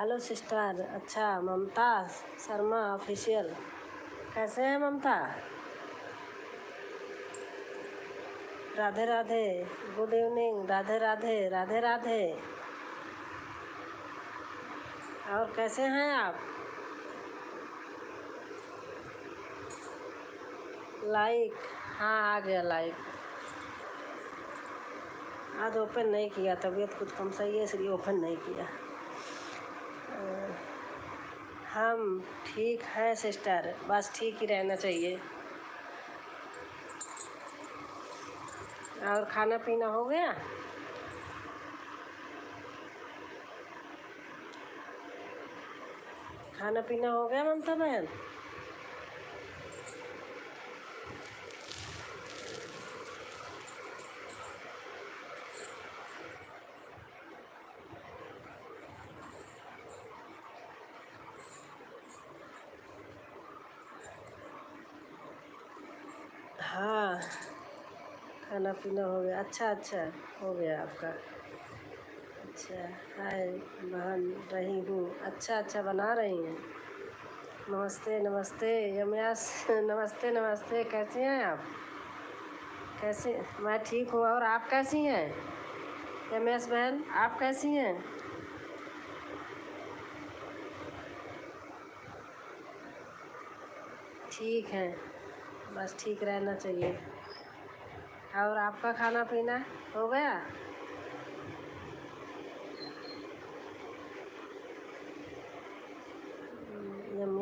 Hello sister. अच्छा, Mamta Sharma official. कैसे हैं ममता? राधे राधे। Good evening. राधे राधे राधे राधे। और कैसे हैं आप? लाइक। हाँ, आ गया लाइक। आज ओपन नहीं किया, तबीयत कुछ कम सही है इसलिए ओपन नहीं किया। हम ठीक हैं सिस्टर, बस ठीक ही रहना चाहिए। और खाना पीना हो गया? खाना पीना हो गया ममता बहन? हाँ, खाना पीना हो गया। अच्छा अच्छा, हो गया आपका। अच्छा। हाय बहन, रही हूँ। अच्छा अच्छा, बना रही हैं। नमस्ते नमस्ते यमयास। नमस्ते नमस्ते। कैसे हैं आप? कैसे? मैं ठीक हूँ। और आप कैसी हैं यमयास बहन? आप कैसी हैं? ठीक है, बस ठीक रहना चाहिए। और आपका खाना पीना हो गया?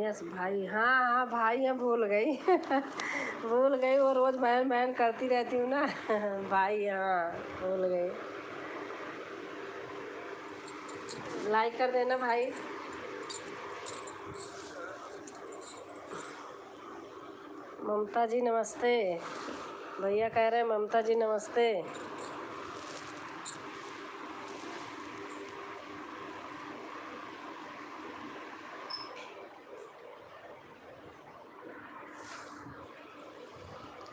यस भाई। हाँ हाँ भाई, मैं भूल गई। भूल गई, वो रोज़ बहन बहन करती रहती हूँ ना। भाई, हाँ भूल गई। लाइक कर देना भाई। ममता जी नमस्ते। भैया कह रहे हैं ममता जी नमस्ते।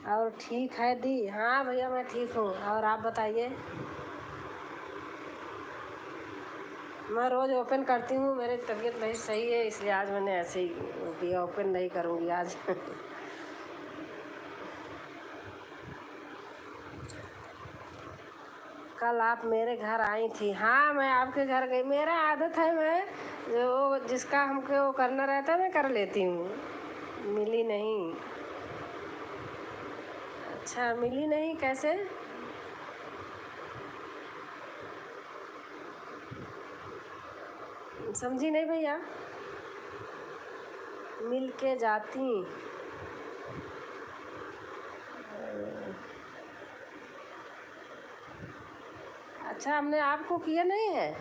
और ठीक है दी? हाँ भैया, मैं ठीक हूँ। और आप बताइए। मैं रोज़ ओपन करती हूँ, मेरी तबीयत नहीं सही है इसलिए आज मैंने ऐसे ही किया। ओपन नहीं करूँगी आज। कल आप मेरे घर आई थी। हाँ, मैं आपके घर गई। मेरा आदत है, मैं जो जिसका हमको वो करना रहता है मैं कर लेती हूँ। मिली नहीं? अच्छा, मिली नहीं कैसे? समझी नहीं भैया। मिल के जाती। अच्छा, हमने आपको किया नहीं है?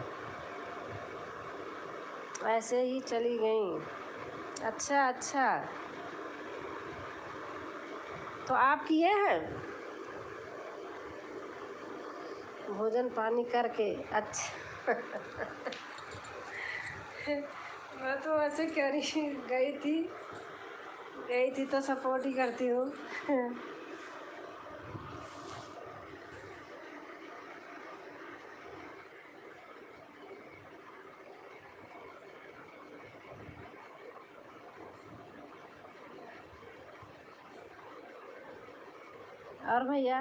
ऐसे ही चली गई। अच्छा अच्छा, तो आप किए हैं भोजन पानी करके? अच्छा। मैं तो ऐसे करी गई थी तो सपोर्ट ही करती हूँ। और भैया,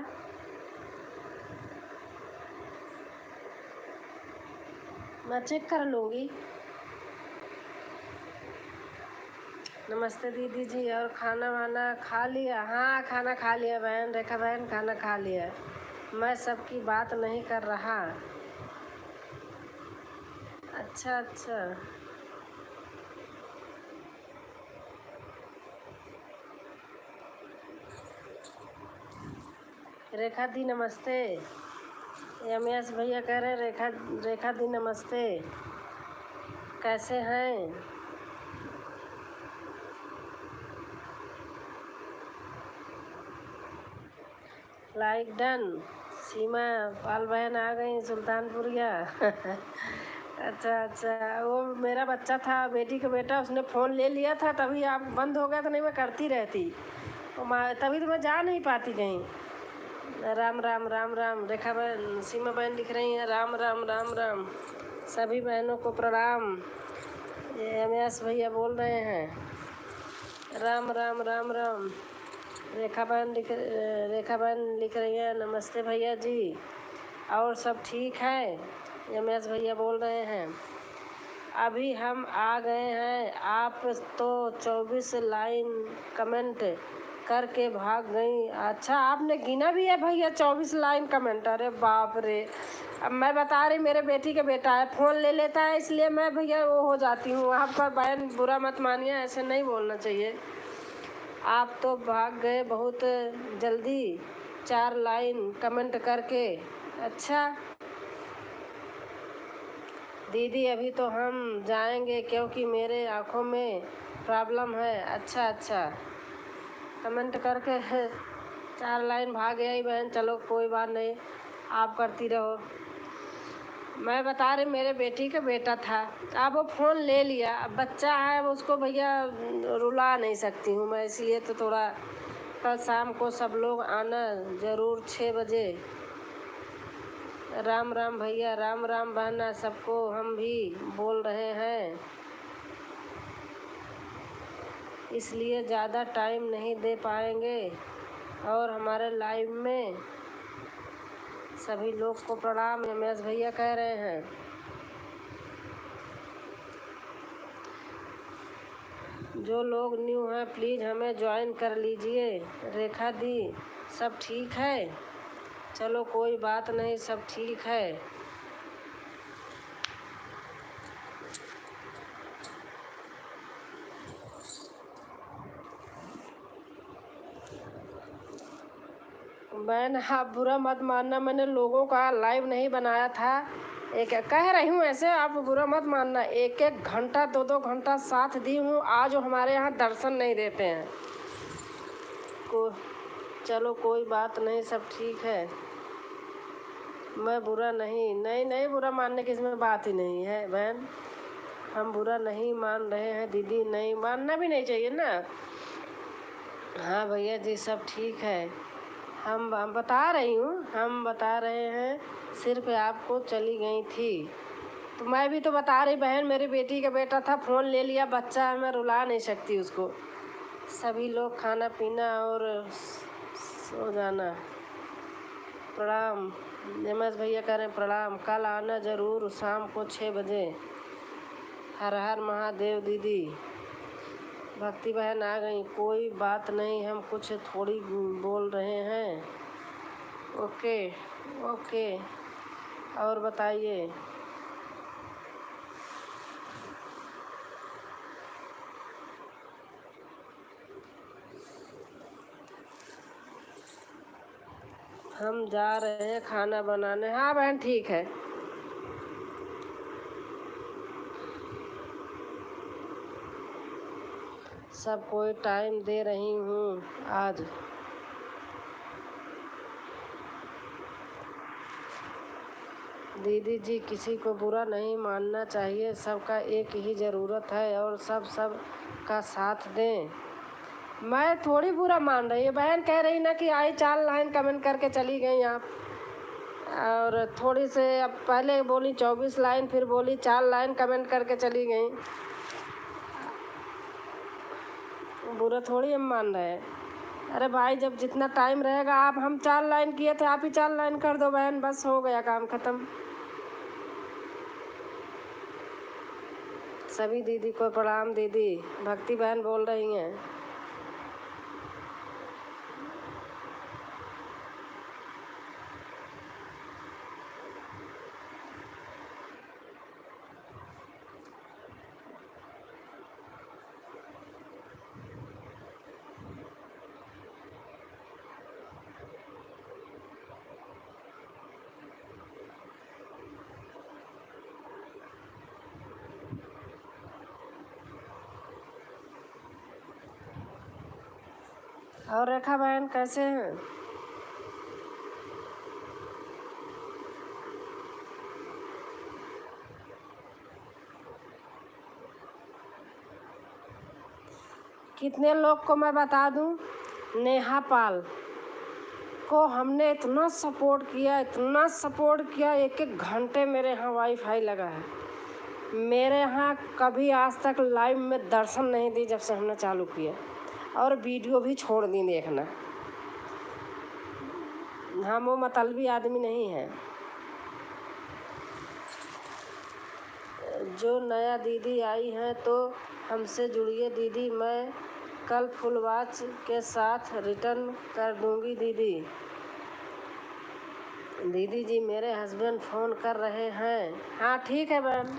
मैं चेक कर लूँगी। नमस्ते दीदी जी। और खाना वाना खा लिया? हाँ, खाना खा लिया बहन, रेखा बहन, खाना खा लिया। मैं सबकी बात नहीं कर रहा। अच्छा अच्छा। रेखा दी नमस्ते। एस भैया कह रहे हैं रेखा दी नमस्ते। कैसे हैं? Like done. सीमा पाल बहन आ गई सुल्तानपुरिया। अच्छा अच्छा, वो मेरा बच्चा था, बेटी का बेटा, उसने फ़ोन ले लिया था तभी आप बंद हो गया, तो नहीं मैं करती रहती। तभी तो मैं जा नहीं पाती कहीं। राम राम राम राम। रेखा बहन, सीमा बहन लिख रही हैं राम राम राम राम। सभी बहनों को प्रणाम। ये एमएस भैया बोल रहे हैं। राम राम राम राम। रेखा बहन लिख रही है, नमस्ते भैया जी, और सब ठीक है? एमएस भैया बोल रहे हैं, अभी हम आ गए हैं, आप तो 24 लाइन कमेंट करके भाग गई। अच्छा, आपने गिना भी है भैया 24 लाइन कमेंट? अरे बाप रे। अब मैं बता रही, मेरे बेटी का बेटा है, फ़ोन ले लेता है, इसलिए मैं भैया वो हो जाती हूँ। आपका बहन बुरा मत मानिए, ऐसे नहीं बोलना चाहिए। आप तो भाग गए बहुत जल्दी 4 लाइन कमेंट करके। अच्छा दीदी, अभी तो हम जाएंगे क्योंकि मेरे आँखों में प्रॉब्लम है। अच्छा, कमेंट करके 4 लाइन भाग गई बहन, चलो कोई बात नहीं, आप करती रहो। मैं बता रही, मेरे बेटी का बेटा था, अब वो फ़ोन ले लिया, अब बच्चा है, अब उसको भैया रुला नहीं सकती हूँ मैं, इसलिए तो थोड़ा कल शाम को सब लोग आना ज़रूर 6 बजे। राम राम भैया, राम राम बहना, सबको हम भी बोल रहे हैं, इसलिए ज़्यादा टाइम नहीं दे पाएंगे। और हमारे लाइव में सभी लोग को प्रणाम, एमएस भैया कह रहे हैं। जो लोग न्यू हैं प्लीज़ हमें ज्वाइन कर लीजिए। रेखा दी, सब ठीक है? चलो कोई बात नहीं, सब ठीक है। बहन आप बुरा मत मानना, मैंने लोगों का लाइव नहीं बनाया था, एक कह रही हूँ ऐसे, आप बुरा मत मानना। 1-1 घंटा 2-2 घंटा साथ दी हूँ, आज हमारे यहाँ दर्शन नहीं देते हैं को। चलो कोई बात नहीं, सब ठीक है। मैं बुरा नहीं बुरा मानने की इसमें बात ही नहीं है बहन, हम बुरा नहीं मान रहे हैं दीदी, नहीं मानना भी नहीं चाहिए ना। हाँ भैया जी, सब ठीक है। हम बता रही हूँ, हम बता रहे हैं, सिर्फ आपको चली गई थी तो मैं भी तो बता रही बहन, मेरी बेटी का बेटा था, फ़ोन ले लिया, बच्चा है, मैं रुला नहीं सकती उसको। सभी लोग खाना पीना और सो जाना। प्रणाम, एमएस भैया कह रहे हैं प्रणाम, कल आना ज़रूर शाम को 6 बजे। हर हर महादेव दीदी। भक्ति बहन आ गई, कोई बात नहीं, हम कुछ थोड़ी बोल रहे हैं। ओके, और बताइए। हम जा रहे हैं खाना बनाने। हाँ बहन ठीक है। सब कोई टाइम दे रही हूँ आज। दीदी जी, किसी को बुरा नहीं मानना चाहिए, सबका एक ही ज़रूरत है और सब का साथ दें। मैं थोड़ी बुरा मान रही हूँ, बहन कह रही ना कि आई 4 लाइन कमेंट करके चली गई आप, और थोड़ी से अब पहले बोली 24 लाइन, फिर बोली 4 लाइन कमेंट करके चली गई। बुरा थोड़ी हम मान रहे हैं। अरे भाई, जब जितना टाइम रहेगा, आप हम 4 लाइन किए थे, आप ही 4 लाइन कर दो बहन, बस हो गया काम ख़त्म। सभी दीदी को प्रणाम। दीदी भक्ति बहन बोल रही हैं। और रेखा बहन कैसे हैं? कितने लोग को मैं बता दूं, नेहा पाल को हमने इतना सपोर्ट किया, 1-1 घंटे मेरे यहाँ वाईफाई लगा है। मेरे यहाँ कभी आज तक लाइव में दर्शन नहीं दी जब से हमने चालू किया, और वीडियो भी छोड़ दी देखना। हम वो मतलबी आदमी नहीं हैं। जो नया दीदी आई हैं तो हमसे जुड़िए दीदी, मैं कल फुल वॉच के साथ रिटर्न कर दूंगी दीदी। दीदी जी मेरे हस्बैंड फ़ोन कर रहे हैं। हाँ ठीक है मैम।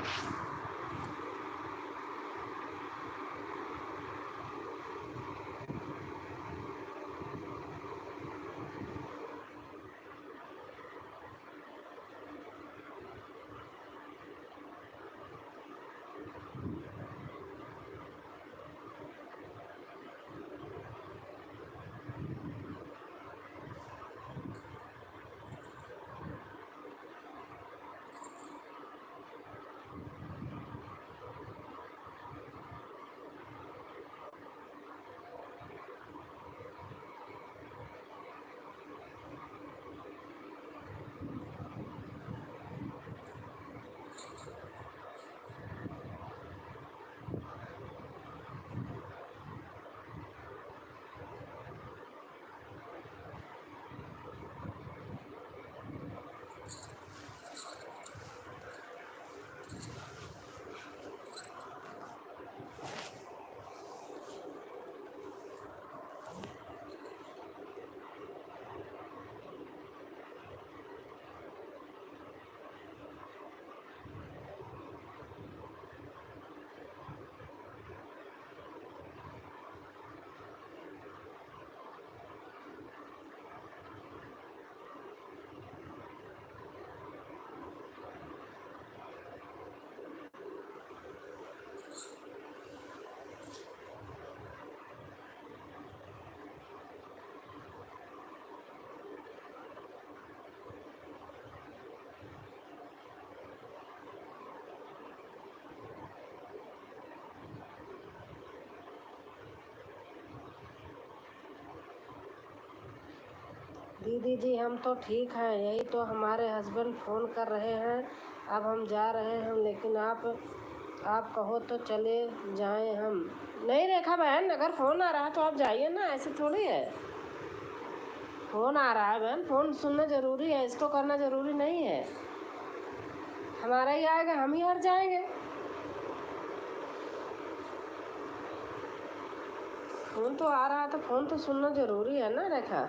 दीदी जी हम तो ठीक हैं, यही तो हमारे हस्बैंड फ़ोन कर रहे हैं। अब हम जा रहे हैं, लेकिन आप कहो तो चले जाएं हम। नहीं रेखा बहन, अगर फ़ोन आ रहा है तो आप जाइए ना, ऐसे थोड़ी है। फ़ोन आ रहा है बहन, फ़ोन सुनना ज़रूरी है, इसको करना ज़रूरी नहीं है। हमारा ही आएगा, हम ही हट जाएंगे। फ़ोन तो आ रहा है तो फ़ोन तो सुनना ज़रूरी है ना रेखा।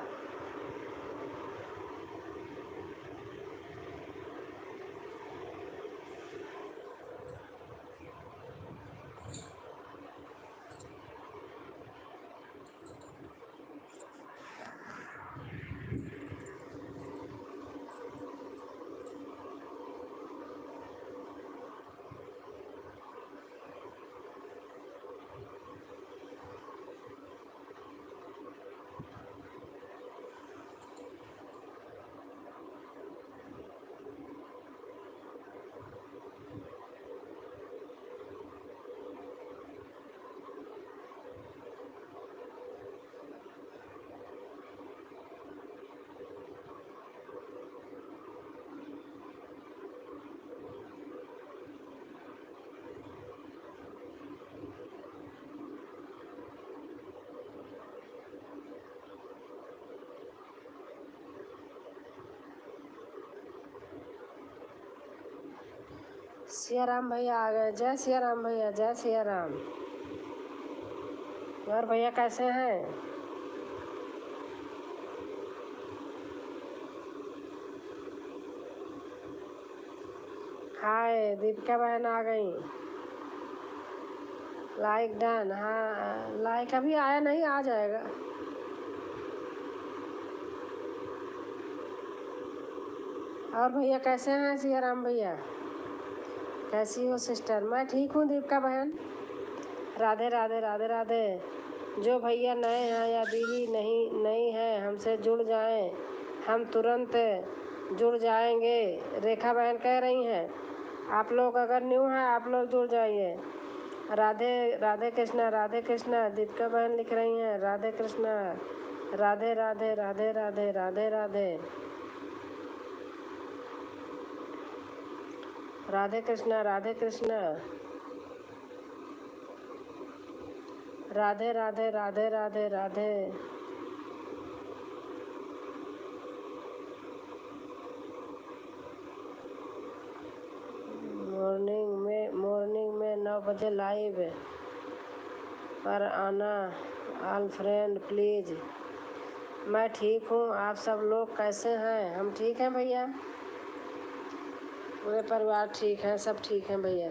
सिया राम भैया आ गए। जय सिया राम भैया, जय सिया राम। और भैया कैसे हैं? हाय दीपिका बहन आ गई। Like done. हाँ लाइक अभी आया नहीं, आ जाएगा। और भैया कैसे हैं सिया राम भैया? कैसी हो सिस्टर? मैं ठीक हूँ दीपिका बहन। राधे राधे राधे राधे। जो भैया नए हैं या दीदी नहीं है, हमसे जुड़ जाएं, हम तुरंत जुड़ जाएंगे। रेखा बहन कह रही हैं आप लोग अगर न्यू हैं आप लोग जुड़ जाइए। राधे राधे कृष्णा, राधे कृष्णा। दीपिका बहन लिख रही हैं राधे कृष्णा। राधे राधे राधे राधे राधे राधे। राधे कृष्णा, राधे कृष्णा, राधे राधे राधे राधे राधे। मॉर्निंग में 9 बजे लाइव पर आना ऑल फ्रेंड प्लीज़। मैं ठीक हूँ, आप सब लोग कैसे हैं? हम ठीक हैं भैया, पूरे परिवार ठीक है, सब ठीक हैं भैया।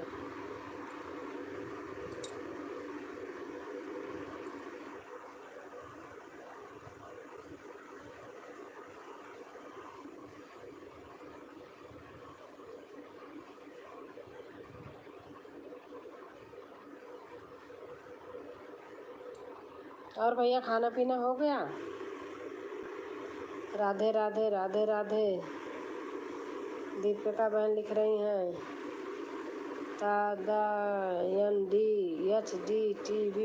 और भैया खाना पीना हो गया? राधे राधे राधे राधे। दीपिका बहन लिख रही हैं Tata DNDHD TV,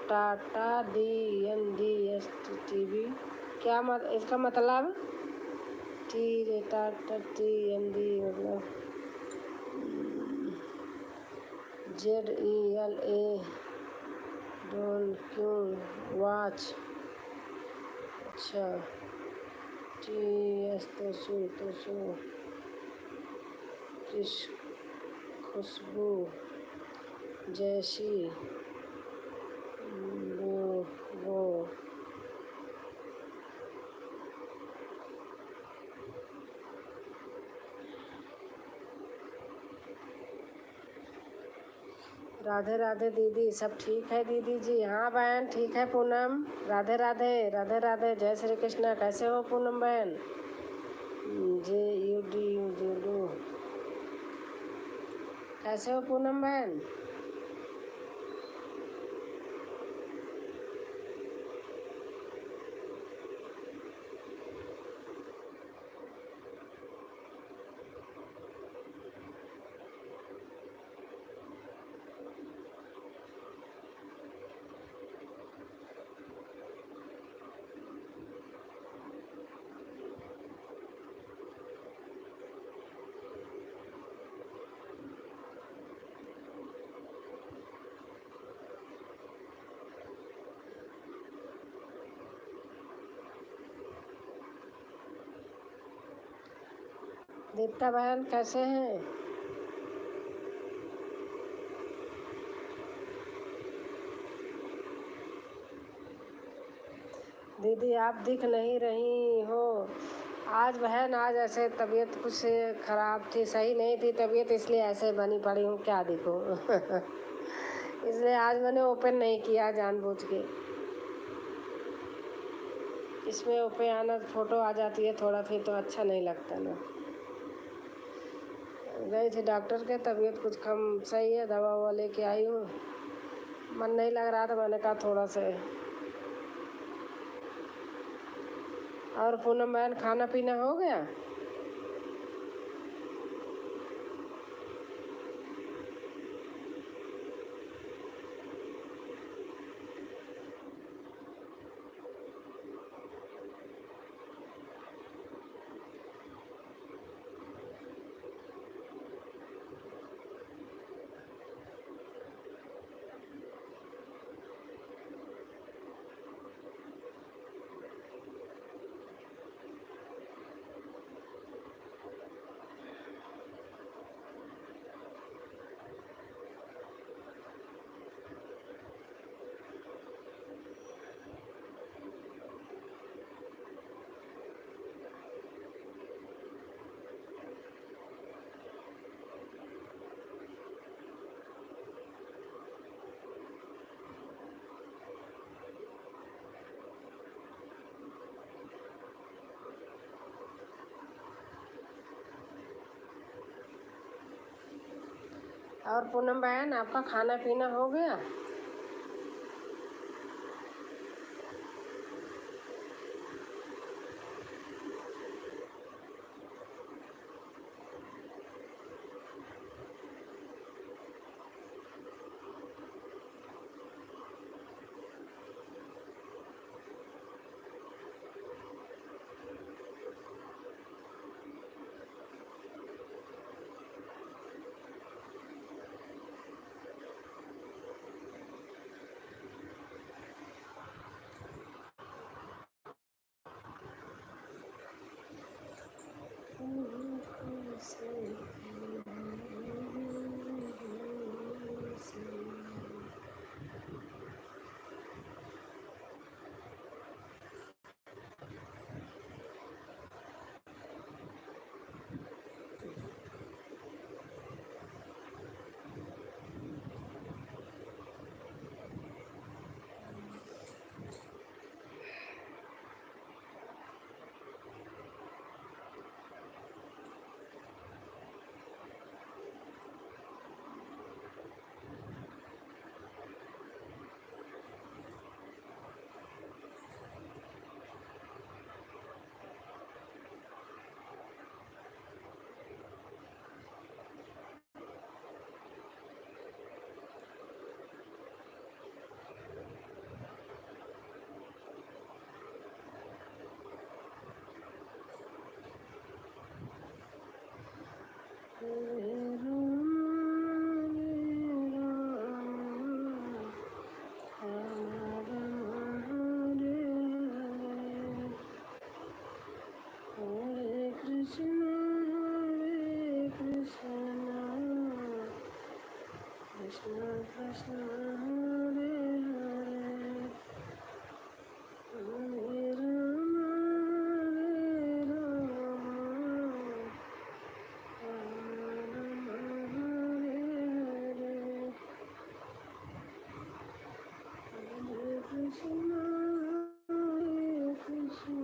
Tata DNDHD TV क्या इसका मतलब? टाटा TND मतलब ZELA डोंट क्यों वॉच। अच्छा TS तो किस खुशबू जैसी वो राधे राधे दीदी, सब ठीक है दीदी जी? हाँ बहन ठीक है पूनम, राधे राधे राधे राधे, जय श्री कृष्णा। कैसे हो पूनम बहन? JUDU कैसे हो पूनम बहन? दीपिका बहन कैसे हैं? दीदी आप दिख नहीं रही हो आज बहन। आज ऐसे तबीयत कुछ ख़राब थी, सही नहीं थी तबीयत, इसलिए ऐसे बनी पड़ी हूँ, क्या दिखूँ। इसलिए आज मैंने ओपन नहीं किया जानबूझ के। इसमें ओपन आना फ़ोटो आ जाती है थोड़ा, फिर तो अच्छा नहीं लगता ना। गई थी डॉक्टर के, तबीयत कुछ कम सही है, दवा ववा लेके आई हूँ। मन नहीं लग रहा था, मैंने कहा थोड़ा सा। और पूनम बहन खाना पीना हो गया? और पूनम बहन आपका खाना पीना हो गया? कृष्ण हरे हरे हरे राम राम राम हरे हरे कृष्ण कृष्ण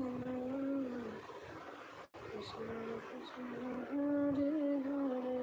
कृष्ण कृष्ण हरे हरे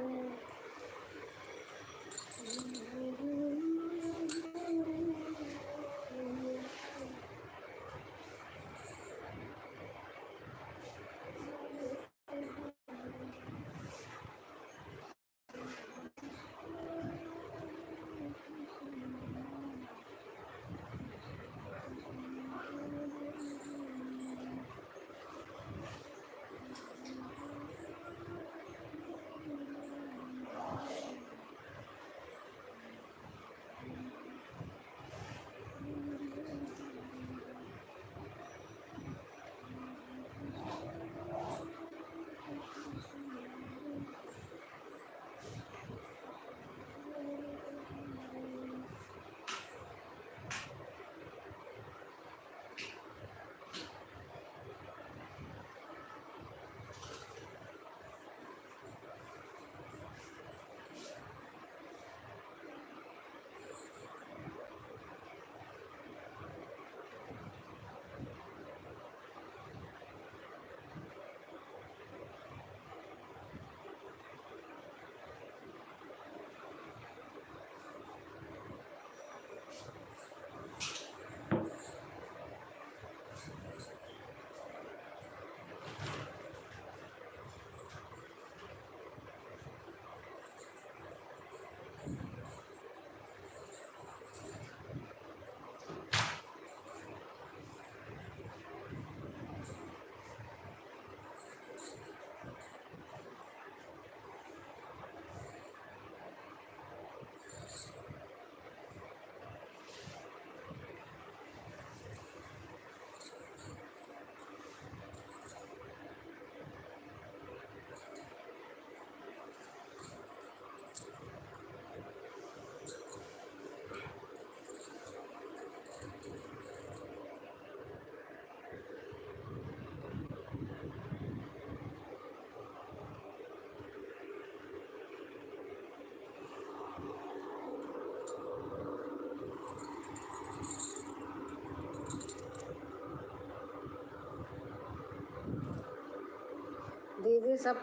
दीदी सब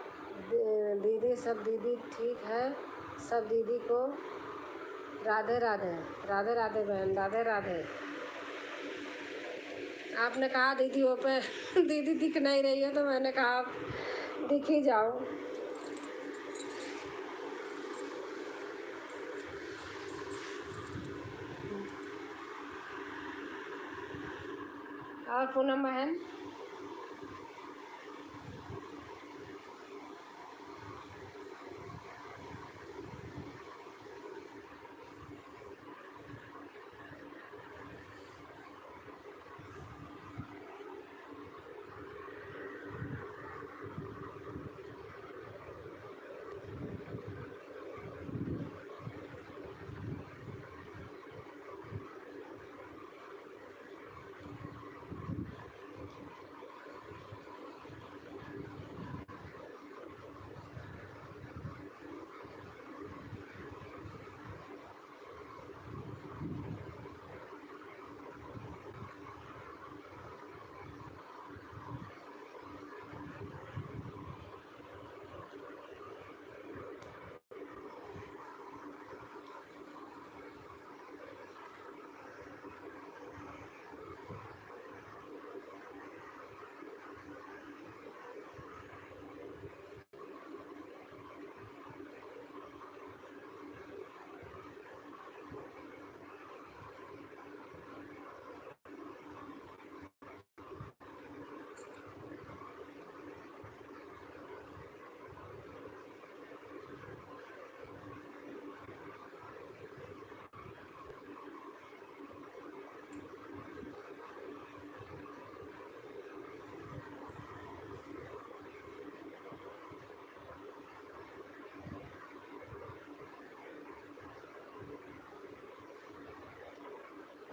दीदी सब दीदी ठीक है। सब दीदी को राधे राधे। राधे राधे बहन, राधे राधे। आपने कहा दीदी वो पे दीदी दिख नहीं रही है तो मैंने कहा आप दिख ही जाओ। और पूनम बहन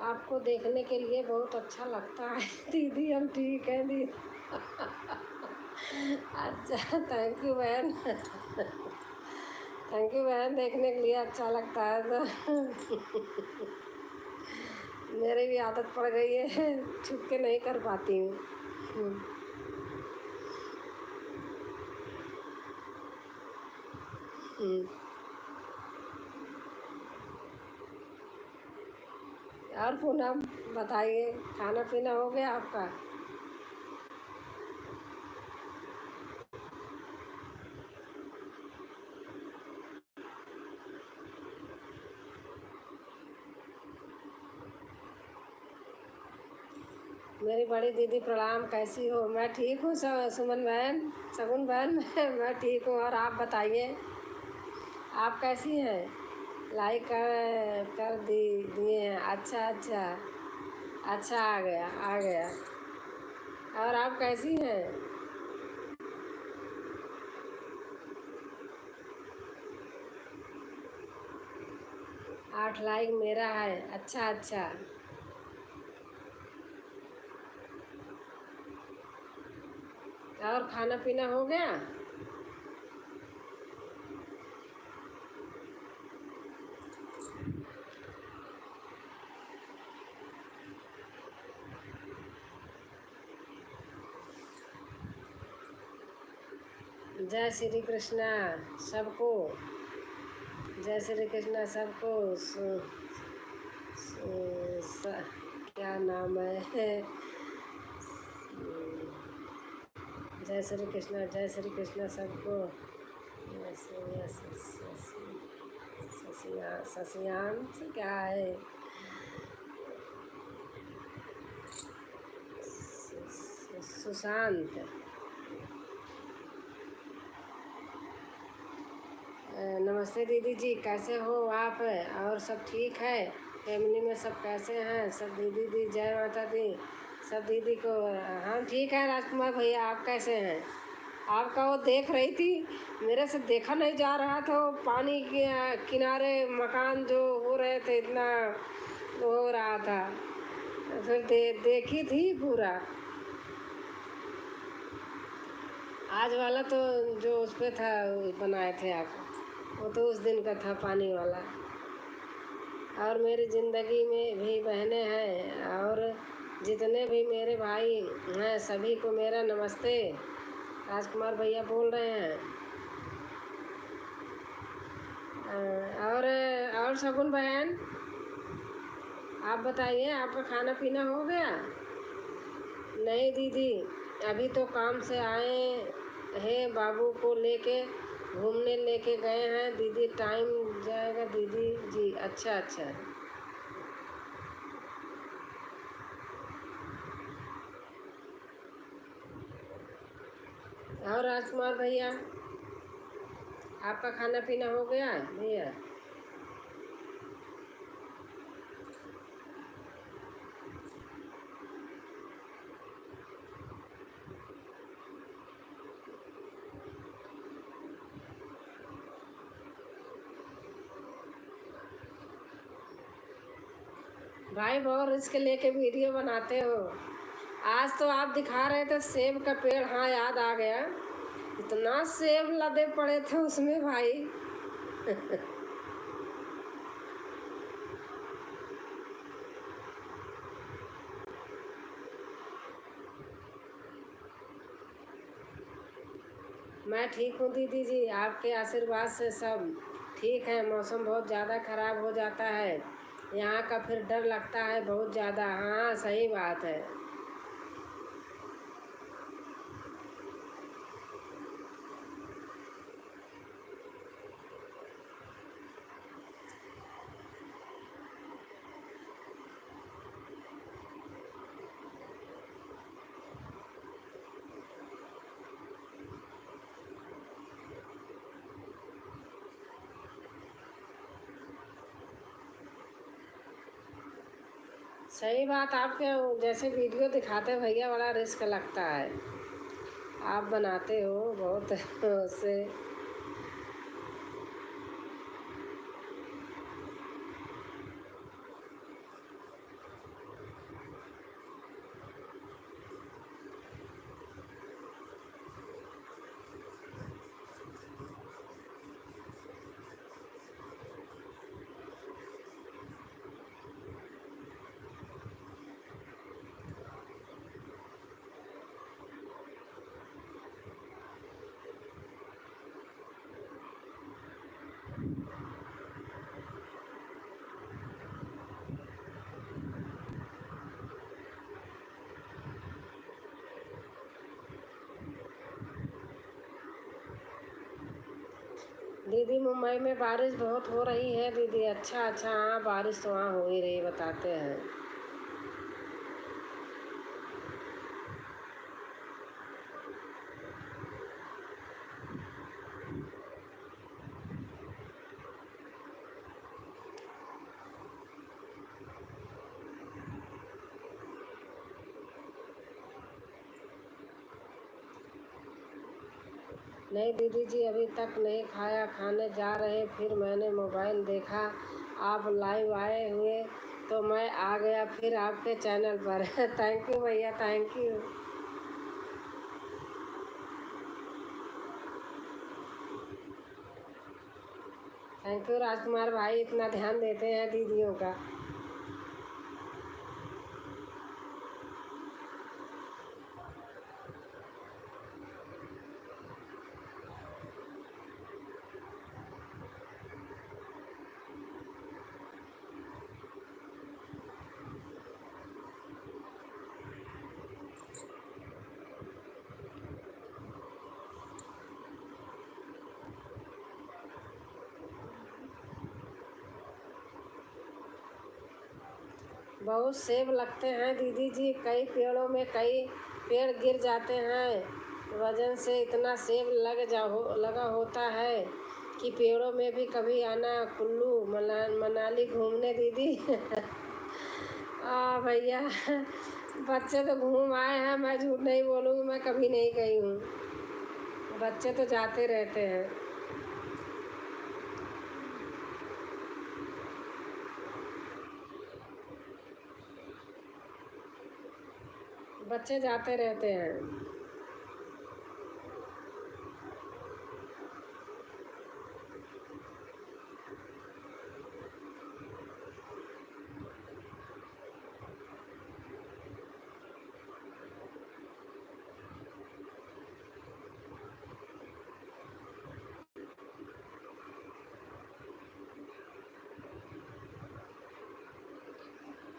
आपको देखने के लिए बहुत अच्छा लगता है दीदी। हम ठीक हैं दीदी। अच्छा, थैंक यू बहन। थैंक यू बहन, देखने के लिए अच्छा लगता है तो। मेरी भी आदत पड़ गई है, छुप के नहीं कर पाती हूँ। हम्म। और पूनम बताइए, खाना पीना हो गया आपका? मेरी बड़ी दीदी प्रणाम, कैसी हो? मैं ठीक हूँ सुमन बहन, सगुन बहन। मैं ठीक हूँ। और आप बताइए, आप कैसी हैं? लाइक कर दिए हैं? अच्छा अच्छा। अच्छा, आ गया आ गया। और आप कैसी हैं? 8 लाइक मेरा है। अच्छा अच्छा। और खाना पीना हो गया? जय श्री कृष्णा सबको। जय श्री कृष्णा सबको। क्या नाम है? जय श्री कृष्णा सबको। शशियांश क्या है? सुशांत। नमस्ते दीदी जी, कैसे हो आप? और सब ठीक है? फैमिली में सब कैसे हैं सब? दीदी दी जय माता दी। सब दीदी को। हम ठीक हैं राजकुमार भैया, आप कैसे हैं? आपका वो देख रही थी, मेरे से देखा नहीं जा रहा था। वो पानी के किनारे मकान जो हो रहे थे, इतना हो रहा था। फिर देखी थी पूरा। आज वाला तो जो उस पे था वो बनाए थे आप, वो तो उस दिन का था पानी वाला। और मेरी ज़िंदगी में भी बहनें हैं, और जितने भी मेरे भाई हैं सभी को मेरा नमस्ते। राजकुमार भैया बोल रहे हैं। और शगुन बहन, आप बताइए, आपका खाना पीना हो गया? नहीं दीदी, अभी तो काम से आए हैं, बाबू को लेके घूमने लेके गए हैं दीदी। टाइम जाएगा दीदी जी। अच्छा अच्छा। और राजकुमार भैया, आपका खाना पीना हो गया भैया? भाई बहुत रिस्क लेके वीडियो बनाते हो। आज तो आप दिखा रहे थे सेब का पेड़, हाँ याद आ गया। इतना सेब लदे पड़े थे उसमें भाई। मैं ठीक हूँ दीदी जी, आपके आशीर्वाद से सब ठीक है। मौसम बहुत ज़्यादा ख़राब हो जाता है यहाँ का, फिर डर लगता है बहुत ज़्यादा। हाँ सही बात है। सही बात, आपके जैसे वीडियो दिखाते भैया बड़ा रिस्क लगता है। आप बनाते हो बहुत उससे। दीदी मुंबई में बारिश बहुत हो रही है दीदी। अच्छा अच्छा, हाँ बारिश तो वहाँ हो ही रही, बताते हैं। नहीं दीदी जी, अभी तक नहीं खाया, खाने जा रहे, फिर मैंने मोबाइल देखा, आप लाइव आए हुए तो मैं आ गया फिर आपके चैनल पर। थैंक यू भैया, थैंक यू। थैंक यू राजकुमार भाई, इतना ध्यान देते हैं दीदियों का। बहुत सेब लगते हैं दीदी जी, कई पेड़ों में कई पेड़ गिर जाते हैं, वजन से इतना सेब लगा होता है कि पेड़ों में भी कभी आना कुल्लू मनाली घूमने दीदी। भैया, बच्चे तो घूम आए हैं, मैं झूठ नहीं बोलूँगी, मैं कभी नहीं गई हूँ। बच्चे तो जाते रहते हैं। बच्चे जाते रहते हैं।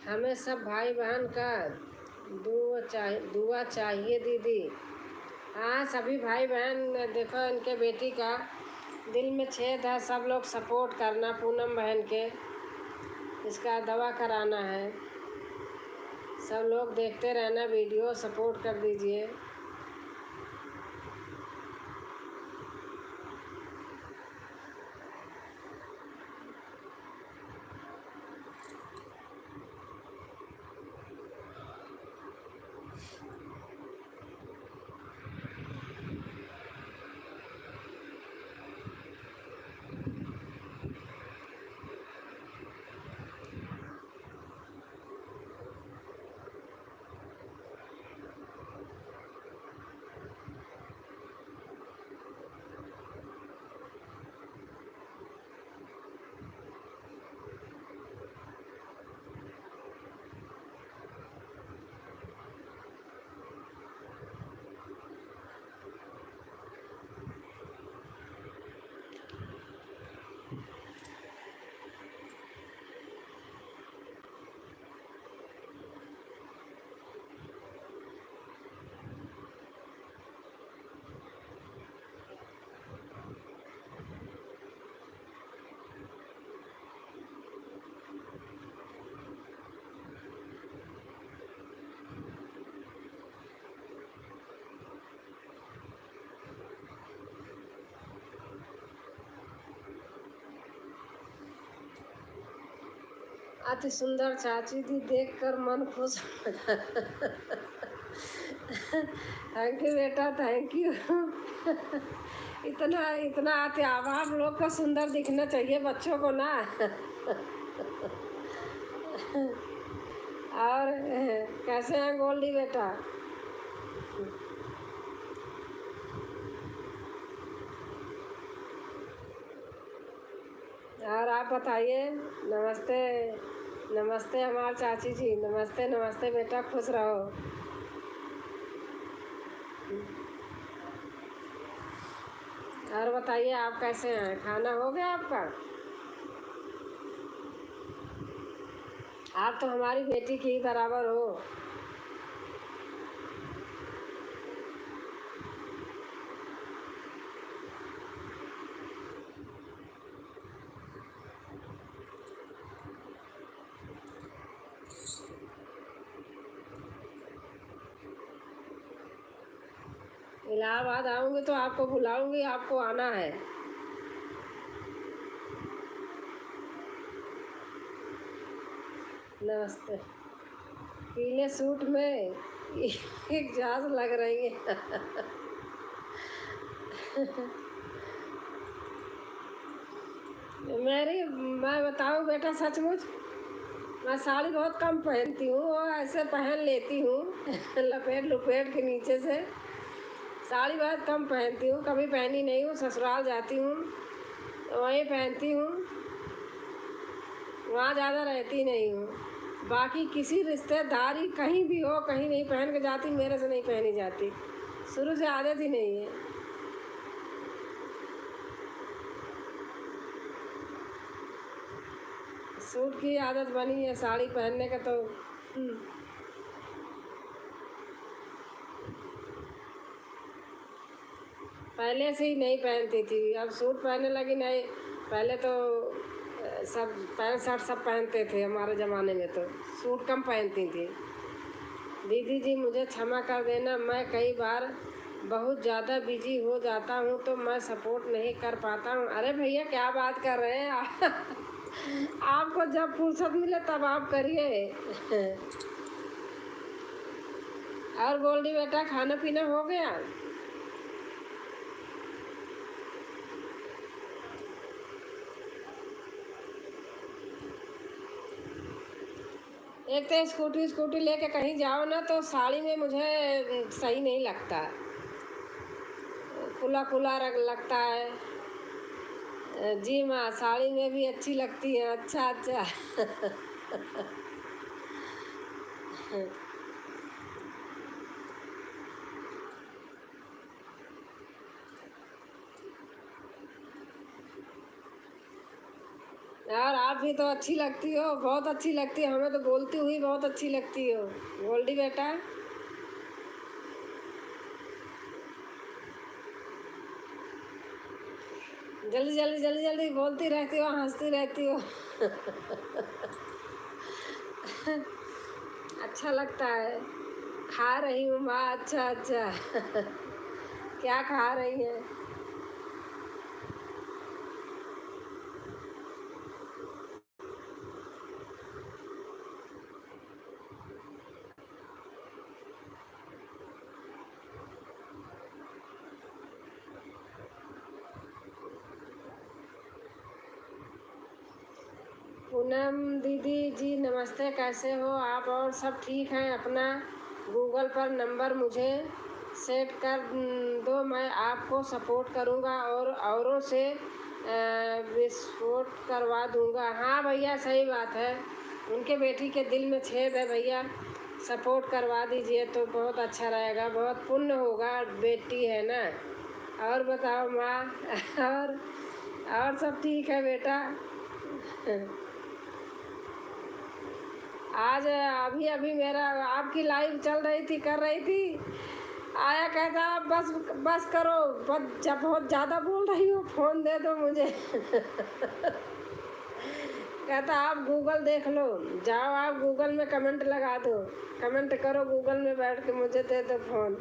हमें सब भाई बहन का दुआ चाहिए दीदी। हाँ सभी भाई बहन, देखो इनके बेटी का दिल में छेद है, सब लोग सपोर्ट करना, पूनम बहन के इसका दवा कराना है, सब लोग देखते रहना वीडियो, सपोर्ट कर दीजिए। अति सुंदर चाची दी देखकर मन खुश। थैंक यू बेटा, थैंक यू। इतना इतना आते, आप लोग का सुंदर दिखना चाहिए बच्चों को ना। और कैसे हैं गोल्डी बेटा? और आप बताइए। नमस्ते, नमस्ते हमारे चाची जी, नमस्ते नमस्ते बेटा, खुश रहो। और बताइए आप कैसे हैं, खाना हो गया आपका? आप तो हमारी बेटी की ही बराबर हो। इलाहाबाद आऊँगी तो आपको बुलाऊँगी, आपको आना है। नमस्ते। पीले सूट में एक जास लग रही है। मैं बताऊँ बेटा, सचमुच मैं साड़ी बहुत कम पहनती हूँ और ऐसे पहन लेती हूँ लपेट लपेट के नीचे से। साड़ी बहुत कम पहनती हूँ, कभी पहनी नहीं हूँ। ससुराल जाती हूँ तो वहीं पहनती हूँ, वहाँ ज़्यादा रहती नहीं हूँ। बाकी किसी रिश्तेदारी कहीं भी हो, कहीं नहीं पहन के जाती, मेरे से नहीं पहनी जाती, शुरू से आदत ही नहीं है। सूट की आदत बनी है, साड़ी पहनने का तो पहले से ही नहीं पहनती थी, अब सूट पहनने लगी। नहीं, पहले तो सब पैंट शर्ट सब पहनते थे हमारे ज़माने में, तो सूट कम पहनती थी। दीदी जी मुझे क्षमा कर देना, मैं कई बार बहुत ज़्यादा बिजी हो जाता हूँ तो मैं सपोर्ट नहीं कर पाता हूँ। अरे भैया क्या बात कर रहे हैं आपको जब फुर्सत मिले तब आप करिए। और गोल्डी बेटा, खाना पीना हो गया? एक तो स्कूटी लेके कहीं जाओ ना तो साड़ी में मुझे सही नहीं लगता, खुला खुला रंग लगता है। जी माँ, साड़ी में भी अच्छी लगती है। अच्छा अच्छा। यार आप भी तो अच्छी लगती हो, बहुत अच्छी लगती है, हमें तो बोलती हुई बहुत अच्छी लगती हो गोल्डी बेटा। जल्दी जल्दी जल्दी जल्दी बोलती रहती हो, हंसती रहती हो। अच्छा लगता है। खा रही हूँ माँ। अच्छा अच्छा। क्या खा रही हैं? पूनम दीदी जी नमस्ते, कैसे हो आप? और सब ठीक हैं? अपना गूगल पर नंबर मुझे सेट कर दो, मैं आपको सपोर्ट करूंगा और औरों से विस्फोट करवा दूंगा। हाँ भैया सही बात है, उनके बेटी के दिल में छेद है भैया, सपोर्ट करवा दीजिए तो बहुत अच्छा रहेगा, बहुत पुण्य होगा, बेटी है ना। और बताओ माँ। और सब ठीक है बेटा? आज अभी अभी मेरा आपकी लाइव चल रही थी, कर रही थी, आया कहता आप बस बस करो, बस जब बहुत ज़्यादा बोल रही हो फ़ोन दे दो मुझे। कहता आप गूगल देख लो, जाओ आप गूगल में कमेंट लगा दो, कमेंट करो गूगल में बैठ के, मुझे दे दो फ़ोन।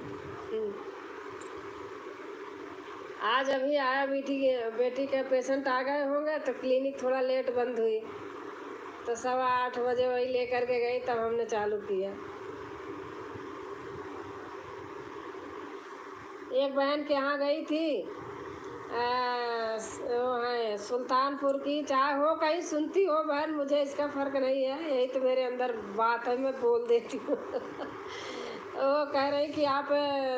आज अभी आया, बेटी के पेशेंट आ गए होंगे तो क्लिनिक थोड़ा लेट बंद हुई, तो 8:15 वही लेकर के गई, तब हमने चालू किया। एक बहन के यहाँ गई थी, वो है सुल्तानपुर की, चाहे हो कहीं सुनती हो बहन, मुझे इसका फ़र्क नहीं है, यही तो मेरे अंदर बात है, मैं बोल देती हूँ। वो कह रही कि आप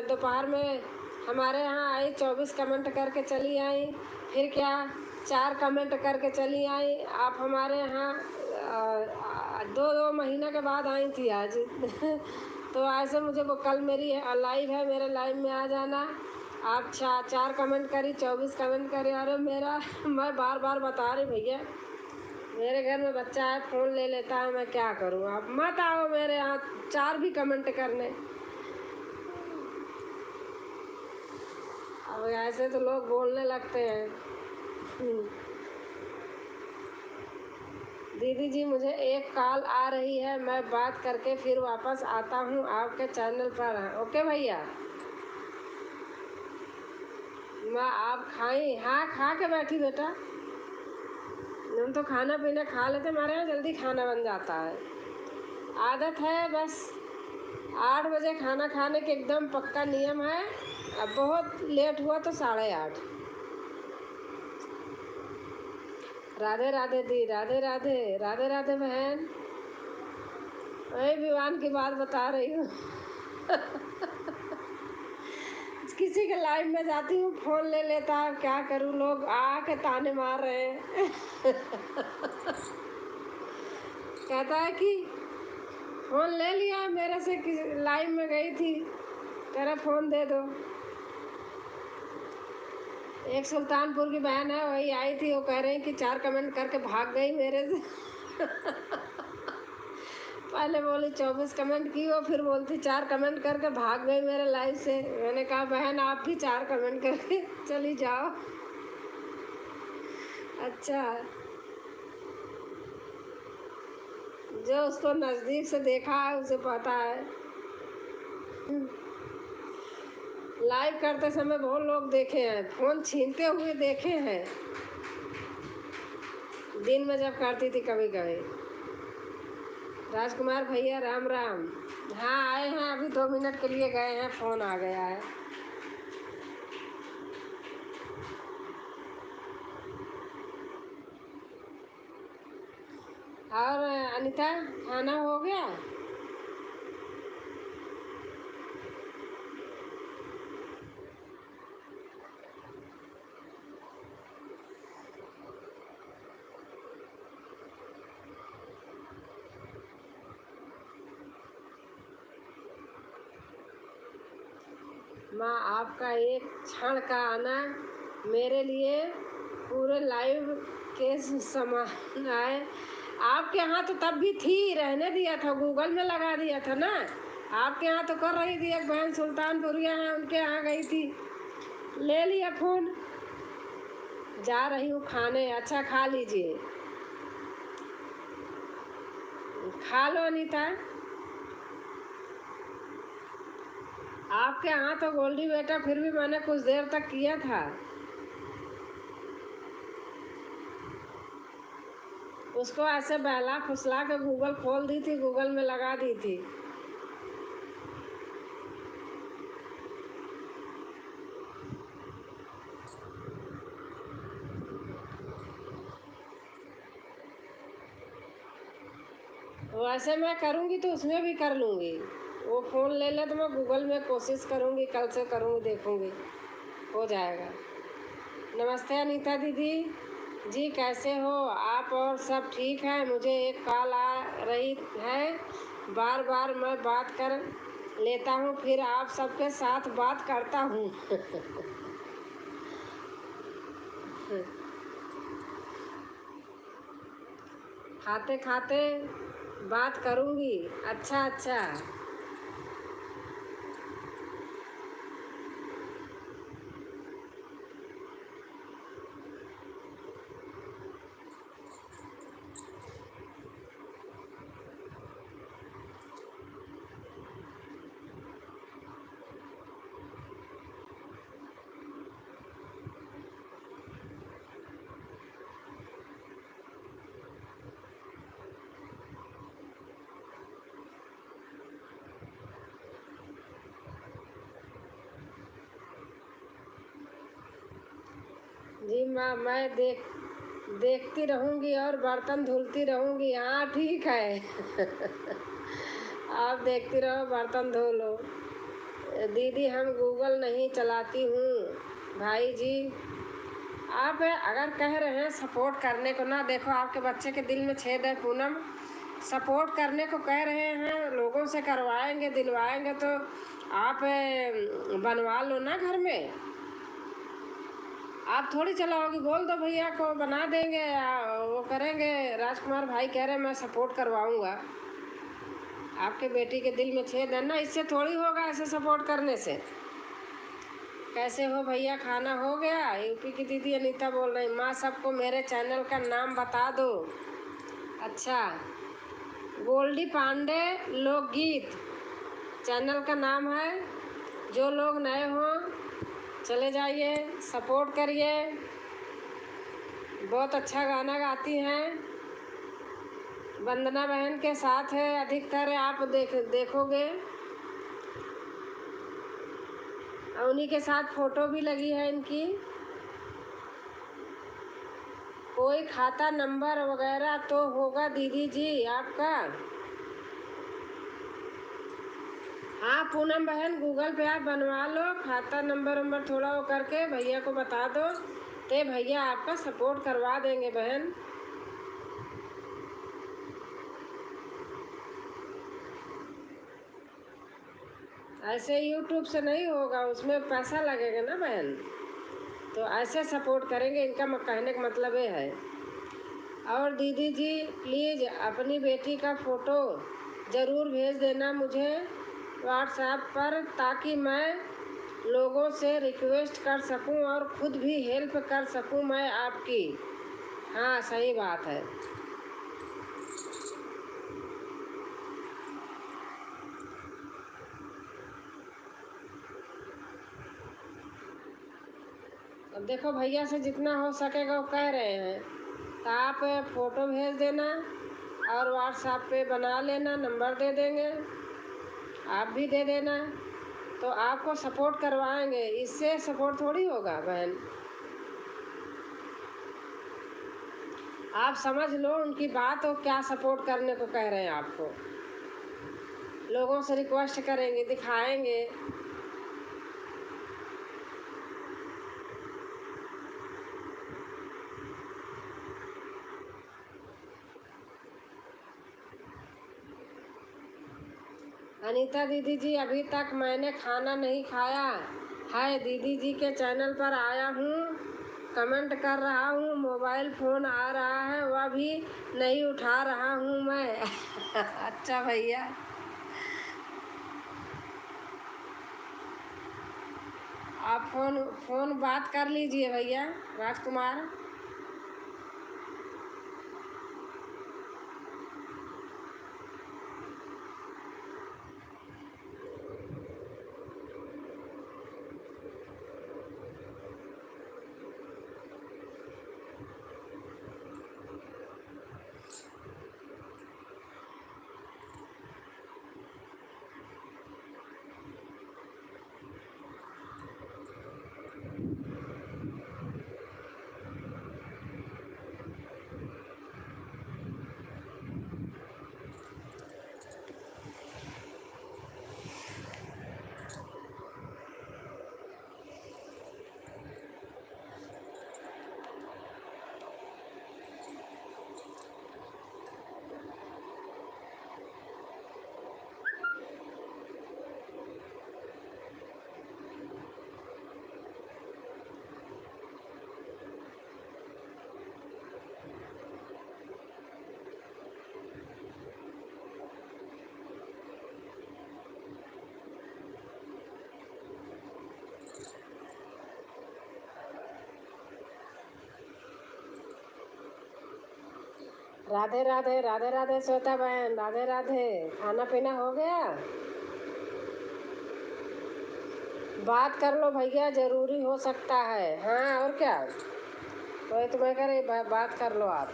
दोपहर में हमारे यहाँ आई, 24 कमेंट करके चली आई, फिर क्या 4 कमेंट करके चली आई, आप हमारे यहाँ 2 महीने के बाद आई थी आज। तो ऐसे मुझे वो कल मेरी लाइव है, मेरे लाइव में आ जाना। आप 4 कमेंट करी, 24 कमेंट करे, अरे मेरा मैं बार बार बता रही भैया, मेरे घर में बच्चा है, फ़ोन ले लेता है, मैं क्या करूँ? आप मत आओ मेरे यहाँ 4 भी कमेंट करने। अब ऐसे तो लोग बोलने लगते हैं। दीदी जी मुझे एक कॉल आ रही है, मैं बात करके फिर वापस आता हूँ आपके चैनल पर। ओके भैया। माँ आप खाई? हाँ खा के बैठी बेटा। हम तो खाना पीना खा लेते, हमारे यहाँ जल्दी खाना बन जाता है। आदत है बस, 8 बजे खाना खाने के एकदम पक्का नियम है। अब बहुत लेट हुआ तो 8:30। राधे राधे दी, राधे राधे, राधे राधे बहन। वही विवान की बात बता रही हूँ। किसी के लाइव में जाती हूँ, फोन ले लेता है, क्या करूँ, लोग आके ताने मार रहे हैं। कहता है कि फोन ले लिया मेरे से, लाइव में गई थी, कह रहा फोन दे दो। एक सुल्तानपुर की बहन है, वही आई थी, वो कह रही कि 4 कमेंट करके भाग गई मेरे से। पहले बोली 24 कमेंट की, वो फिर बोलती 4 कमेंट करके भाग गई मेरे लाइव से। मैंने कहा बहन आप भी 4 कमेंट करके चली जाओ। अच्छा, जो उसको नज़दीक से देखा है उसे पता है। लाइव करते समय बहुत लोग देखे हैं, फ़ोन छीनते हुए देखे हैं, दिन में जब करती थी कभी कभी। राजकुमार भैया राम राम। हाँ आए हैं, अभी 2 मिनट के लिए गए हैं, फ़ोन आ गया है। और अनीता खाना हो गया? माँ आपका एक क्षण का आना मेरे लिए पूरे लाइव के समान है। आपके यहाँ तो तब भी थी, रहने दिया था, गूगल में लगा दिया था ना। आपके यहाँ तो कर रही थी, एक बहन सुल्तानपुरिया है, उनके यहाँ गई थी, ले लिया फ़ोन। जा रही हूँ खाने। अच्छा खा लीजिए, खा लो अनीता। आपके यहाँ तो गोल्डी बेटा, फिर भी मैंने कुछ देर तक किया था। उसको ऐसे बहला फुसला के गूगल खोल दी थी, गूगल में लगा दी थी। वैसे मैं करूँगी तो उसमें भी कर लूँगी। वो फ़ोन ले ले तो मैं गूगल में कोशिश करूँगी, कल से करूँगी, देखूँगी हो जाएगा। नमस्ते अनीता दीदी जी, कैसे हो आप? और सब ठीक है? मुझे एक कॉल आ रही है, बार बार मैं बात कर लेता हूँ, फिर आप सबके साथ बात करता हूँ। खाते खाते बात करूँगी। अच्छा अच्छा। जी माँ, मैं देखती रहूँगी और बर्तन धुलती रहूँगी। हाँ ठीक है। आप देखती रहो, बर्तन धो लो। दीदी हम गूगल नहीं चलाती हूँ भाई जी। आप अगर कह रहे हैं सपोर्ट करने को ना, देखो आपके बच्चे के दिल में छेद है पूनम, सपोर्ट करने को कह रहे हैं, लोगों से करवाएंगे दिलवाएंगे तो आप बनवा लो ना घर में। आप थोड़ी चलाओगी, बोल दो भैया को बना देंगे, वो करेंगे। राजकुमार भाई कह रहे हैं मैं सपोर्ट करवाऊंगा। आपके बेटी के दिल में छेद है ना, इससे थोड़ी होगा, ऐसे सपोर्ट करने से। कैसे हो भैया, खाना हो गया? यूपी की दीदी अनीता बोल रही। माँ सबको मेरे चैनल का नाम बता दो। अच्छा, गोल्डी पांडे लोकगीत चैनल का नाम है। जो लोग नए हों चले जाइए, सपोर्ट करिए। बहुत अच्छा गाना गाती हैं। वंदना बहन के साथ है अधिकतर आप देखोगे, और उन्हीं के साथ फ़ोटो भी लगी है इनकी। कोई खाता नंबर वगैरह तो होगा दीदी जी आपका? हाँ पूनम बहन, गूगल पे आप बनवा लो खाता नंबर थोड़ा वो करके भैया को बता दो, तो भैया आपका सपोर्ट करवा देंगे बहन। ऐसे यूट्यूब से नहीं होगा, उसमें पैसा लगेगा ना बहन, तो ऐसे सपोर्ट करेंगे, इनका कहने का मतलब ये है। और दीदी जी प्लीज़ अपनी बेटी का फ़ोटो ज़रूर भेज देना मुझे व्हाट्सएप पर, ताकि मैं लोगों से रिक्वेस्ट कर सकूं और ख़ुद भी हेल्प कर सकूं मैं आपकी। हाँ सही बात है। अब देखो भैया से जितना हो सकेगा वो कह रहे हैं, तो आप फ़ोटो भेज देना और व्हाट्सएप पे बना लेना, नंबर दे देंगे, आप भी दे देना, तो आपको सपोर्ट करवाएंगे। इससे सपोर्ट थोड़ी होगा बहन, आप समझ लो उनकी बात, और क्या सपोर्ट करने को कह रहे हैं आपको। लोगों से रिक्वेस्ट करेंगे, दिखाएंगे। अनीता दीदी जी अभी तक मैंने खाना नहीं खाया है, दीदी जी के चैनल पर आया हूँ, कमेंट कर रहा हूँ, मोबाइल फ़ोन आ रहा है वह भी नहीं उठा रहा हूँ मैं। अच्छा भैया, आप फ़ोन बात कर लीजिए भैया राजकुमार। राधे राधे, राधे राधे श्वेता बहन, राधे राधे। खाना पीना हो गया? बात कर लो भैया, ज़रूरी हो सकता है। हाँ और क्या, तो तुम्हें कह रही बात कर लो आप।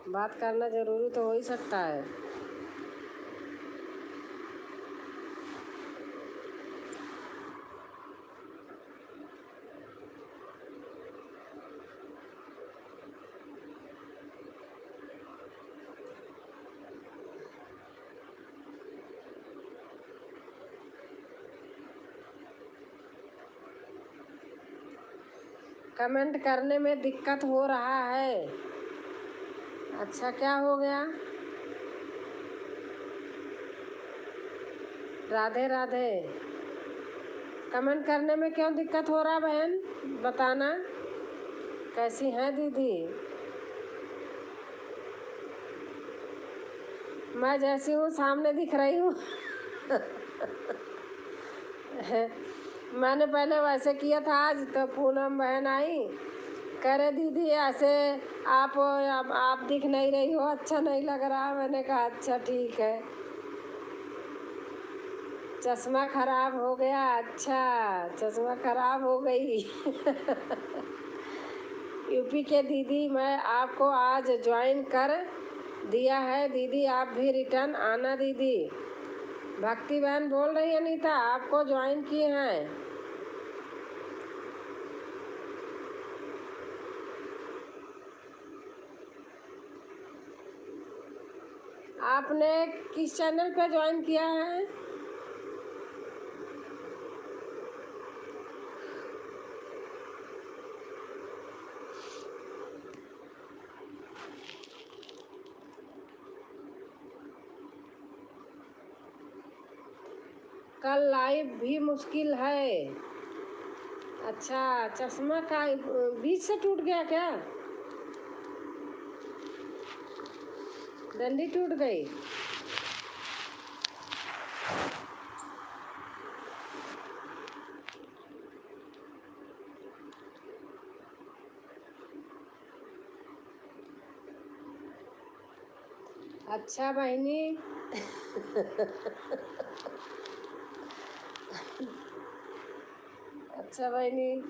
बात करना ज़रूरी तो हो ही सकता है। कमेंट करने में दिक्कत हो रहा है। अच्छा क्या हो गया? राधे राधे। कमेंट करने में क्यों दिक्कत हो रहा बहन, बताना। कैसी हैं दीदी? मैं जैसी हूँ सामने दिख रही हूँ। मैंने पहले वैसे किया था, आज तो पूनम बहन आई कह रहे दीदी ऐसे आप दिख नहीं रही हो, अच्छा नहीं लग रहा। मैंने कहा अच्छा ठीक है। चश्मा खराब हो गया? अच्छा, चश्मा खराब हो गई। यूपी के दीदी, मैं आपको आज ज्वाइन कर दिया है दीदी, आप भी रिटर्न आना दीदी। भक्ति बहन बोल रही है अनीता, आपको ज्वाइन किए हैं। आपने किस चैनल पे ज्वाइन किया है? कल लाइव भी मुश्किल है। अच्छा, चश्मा का बीच से टूट गया क्या? डंडी टूट गई? अच्छा बहनी। अच्छा बहनी,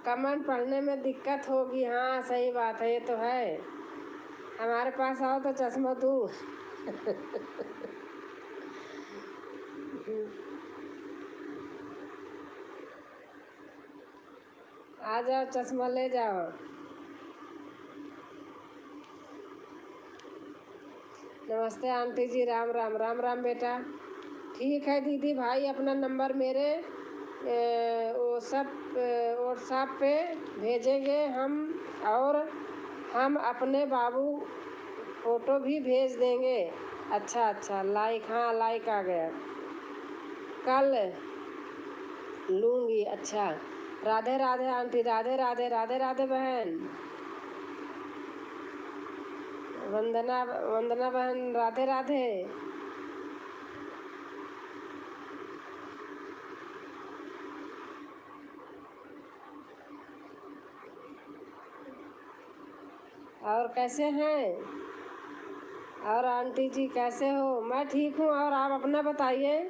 कमेंट पढ़ने में दिक्कत होगी। हाँ सही बात है, ये तो है। हमारे पास आओ तो चश्मा दूँ। आ जाओ, चश्मा ले जाओ। नमस्ते आंटी जी, राम राम। राम राम बेटा। ठीक है दीदी भाई, अपना नंबर मेरे व्हाट्सएप पे भेजेंगे हम, और हम अपने बाबू फ़ोटो भी भेज देंगे। अच्छा अच्छा, लाइक, हाँ लाइक आ गया। कल लूँगी। अच्छा, राधे राधे आंटी, राधे राधे, राधे राधे बहन। वंदना वंदना बहन, राधे राधे। और कैसे हैं? और आंटी जी कैसे हो? मैं ठीक हूँ, और आप अपना बताइए।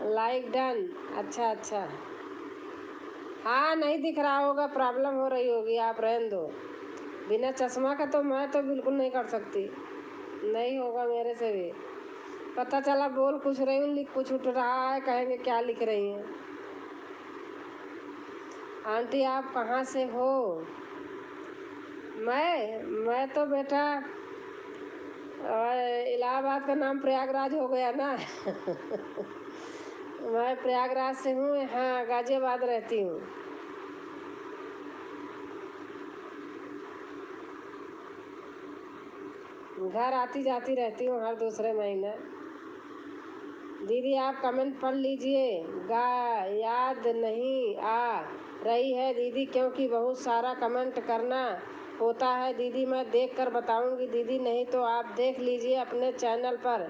Like done. अच्छा अच्छा। हाँ नहीं दिख रहा होगा, प्रॉब्लम हो रही होगी, आप रहने दो। बिना चश्मा का तो मैं तो बिल्कुल नहीं कर सकती, नहीं होगा मेरे से भी। पता चला बोल कुछ रही हूँ, लिख कुछ उठ रहा है, कहेंगे क्या लिख रही हैं। आंटी आप कहाँ से हो? मैं तो बेटा इलाहाबाद का नाम प्रयागराज हो गया ना। मैं प्रयागराज से हूँ, हाँ गाजियाबाद रहती हूँ। घर आती जाती रहती हूँ हर दूसरे महीने। दीदी आप कमेंट पढ़ लीजिए। याद नहीं आ रही है दीदी, क्योंकि बहुत सारा कमेंट करना होता है दीदी। मैं देख कर बताऊंगी दीदी, नहीं तो आप देख लीजिए अपने चैनल पर।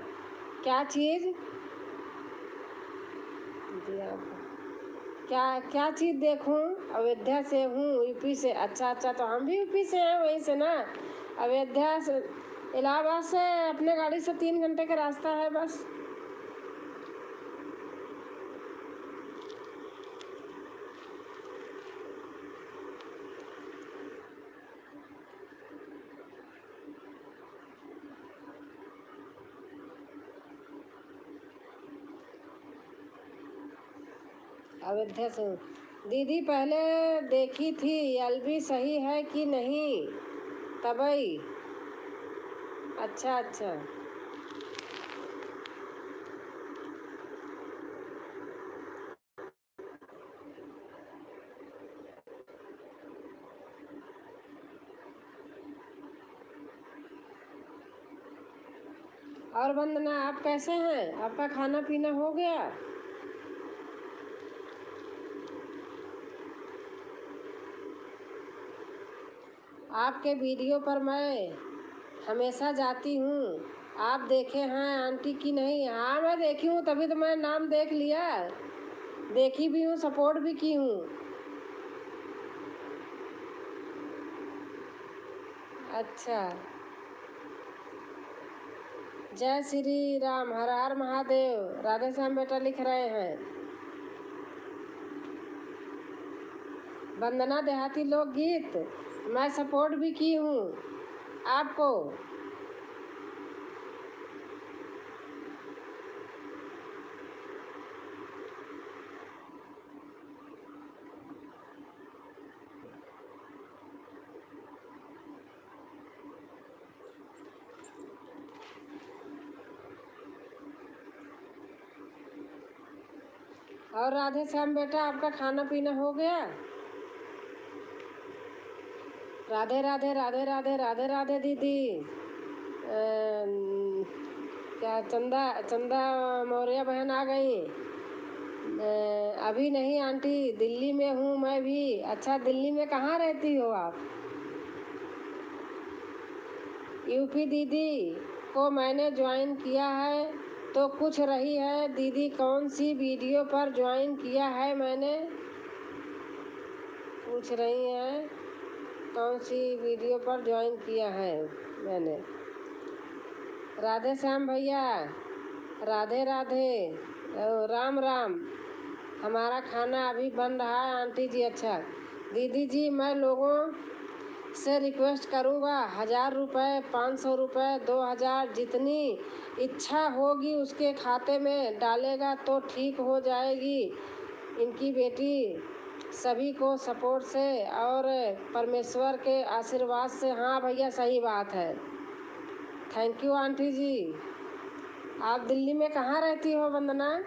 क्या चीज़? क्या क्या चीज़ देखूं? अयोध्या से हूँ, यूपी से। अच्छा अच्छा, तो हम भी यूपी से हैं, वहीं से ना। अयोध्या से इलाहाबाद से अपने गाड़ी से 3 घंटे का रास्ता है बस। अयोध्या से हूँ। दीदी पहले देखी थी, एलबी सही है कि नहीं? तबई। अच्छा अच्छा। और वंदना आप कैसे हैं? आपका खाना पीना हो गया? आपके वीडियो पर मैं हमेशा जाती हूँ, आप देखे हैं आंटी की नहीं? हाँ मैं देखी हूँ, तभी तो मैं नाम देख लिया। देखी भी हूँ, सपोर्ट भी की हूँ। अच्छा, जय श्री राम, हर हर महादेव। राधे श्याम बेटा लिख रहे हैं। वंदना देहाती लोकगीत मैं सपोर्ट भी की हूँ आपको। और राधे श्याम बेटा आपका खाना पीना हो गया? राधे राधे राधे राधे राधे राधे दीदी। क्या चंदा चंदा मौर्य बहन आ गई? अभी नहीं आंटी, दिल्ली में हूँ मैं भी। अच्छा, दिल्ली में कहाँ रहती हो आप? यूपी दीदी को मैंने ज्वाइन किया है तो कुछ रही है दीदी, कौन सी वीडियो पर ज्वाइन किया है मैंने? पूछ रही हैं कौन सी वीडियो पर ज्वाइन किया है मैंने। राधे श्याम भैया, राधे राधे, राम राम। हमारा खाना अभी बन रहा है आंटी जी। अच्छा दीदी जी, मैं लोगों से रिक्वेस्ट करूँगा 1000 रुपये, 500 रुपये, 2000, जितनी इच्छा होगी उसके खाते में डालेगा तो ठीक हो जाएगी इनकी बेटी। सभी को सपोर्ट से और परमेश्वर के आशीर्वाद से। हाँ भैया, सही बात है। थैंक यू आंटी जी। आप दिल्ली में कहाँ रहती हो वंदना?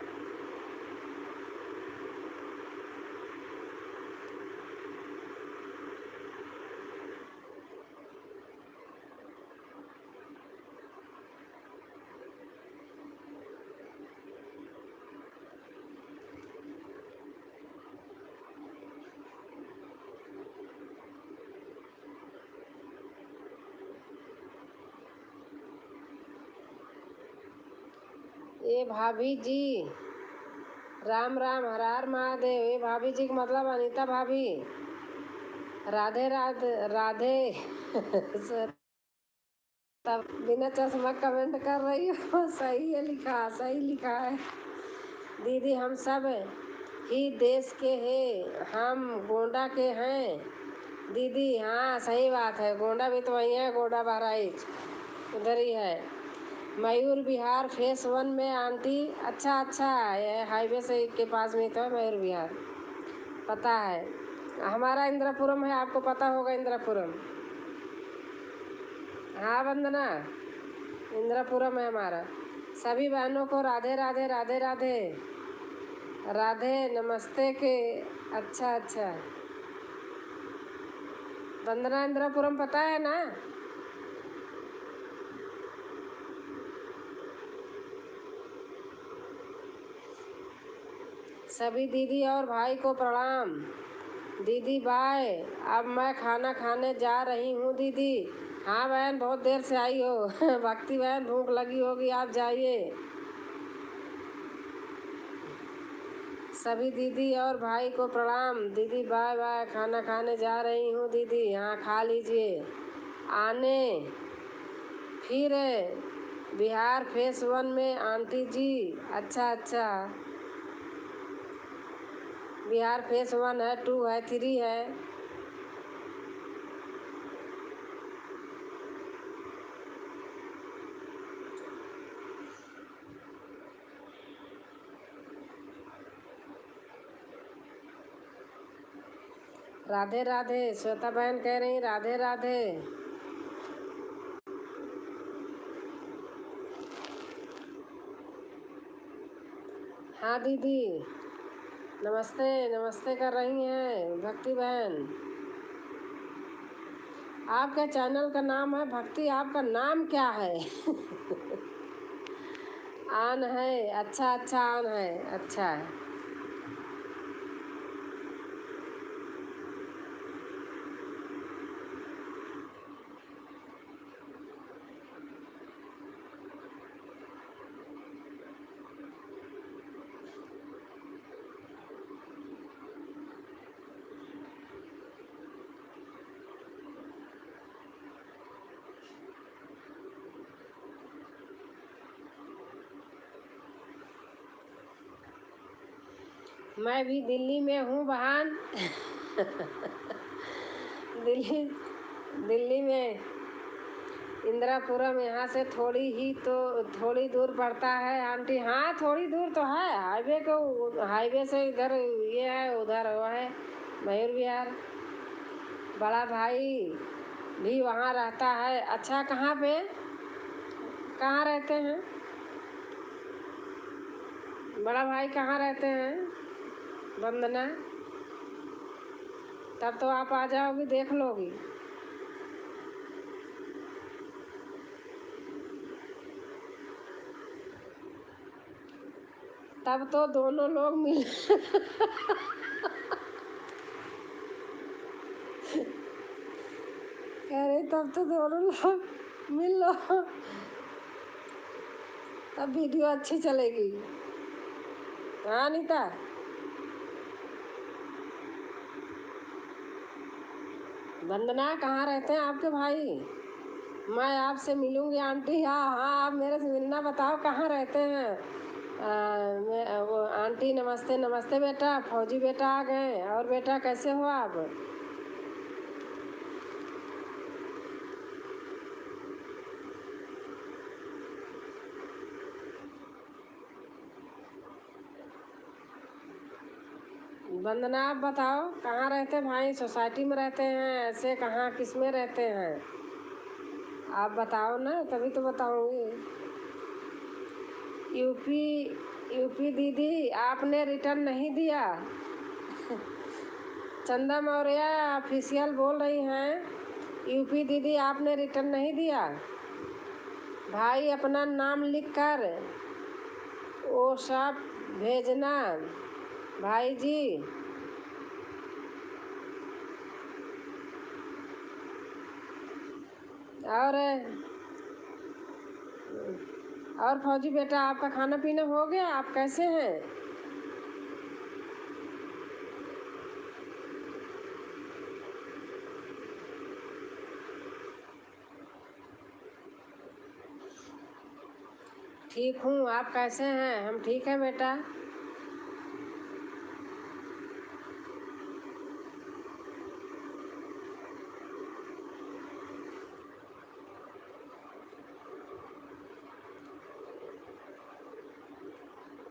ये भाभी जी, राम राम, हर हर महादेव। ये भाभी जी का मतलब अनीता भाभी। राधे राधे राधे। तब बिना चश्मा कमेंट कर रही हो। सही है लिखा, सही लिखा है दीदी। हम सब ही देश के हैं, हम गोंडा के हैं दीदी। हाँ सही बात है, गोंडा भी तो वही है, गोंडा बहराइच उधर ही है। मयूर विहार फेस 1 में आंटी। अच्छा अच्छा, ये हाईवे से के पास में तो है मयूर विहार, पता है। हमारा इंद्रपुरम है, आपको पता होगा इंद्रपुरम। हाँ वंदना, इंद्रपुरम है हमारा। सभी बहनों को राधे राधे राधे राधे राधे नमस्ते के। अच्छा अच्छा, वंदना इंद्रपुरम पता है ना? सभी दीदी और भाई को प्रणाम। दीदी बाय, अब मैं खाना खाने जा रही हूँ दीदी। हाँ बहन, बहुत देर से आई हो। भक्ति बहन, भूख लगी होगी, आप जाइए। सभी दीदी और भाई को प्रणाम। दीदी बाय बाय, खाना खाने जा रही हूँ दीदी। हाँ खा लीजिए। आने फिर बिहार फेस 1 में आंटी जी। अच्छा अच्छा, बिहार फेस 1 है, 2 है, 3 है। राधे राधे, श्वेता बहन कह रही राधे राधे। हाँ दीदी, नमस्ते नमस्ते कर रही हैं भक्ति बहन। आपके चैनल का नाम है भक्ति, आपका नाम क्या है? आन है, अच्छा अच्छा, आन है, अच्छा है। मैं भी दिल्ली में हूँ बहन। दिल्ली दिल्ली में इंदिरापुरम यहाँ से थोड़ी दूर पड़ता है आंटी। हाँ थोड़ी दूर तो है, हाईवे से इधर ये है, उधर वो है मयूर विहार। बड़ा भाई भी वहाँ रहता है। अच्छा कहाँ पे, कहाँ रहते हैं बड़ा भाई, कहाँ रहते हैं वंदना? तब तो आप आ जाओगी, देख लोगी। तब तो दोनों लोग मिल कह रहे तब तो दोनों लोग मिल लो, तब वीडियो अच्छी चलेगी। हाँ अनीता, वंदना कहाँ रहते हैं आपके भाई? मैं आपसे मिलूंगी आंटी। हाँ हाँ, आप मेरे से मिलना, बताओ कहाँ रहते हैं। वो आंटी नमस्ते नमस्ते बेटा, फौजी बेटा आ गए। और बेटा कैसे हो आप? वंदना आप बताओ कहाँ रहते भाई? सोसाइटी में रहते हैं ऐसे, कहाँ किस में रहते हैं? आप बताओ ना, तभी तो बताऊंगी। यूपी यूपी दीदी आपने रिटर्न नहीं दिया। चंदा मौर्य ऑफिशियल बोल रही हैं, यूपी दीदी आपने रिटर्न नहीं दिया। भाई अपना नाम लिख कर वो सब भेजना भाई जी। और फौजी बेटा आपका खाना पीना हो गया? आप कैसे हैं? ठीक हूँ, आप कैसे हैं? हम ठीक है बेटा।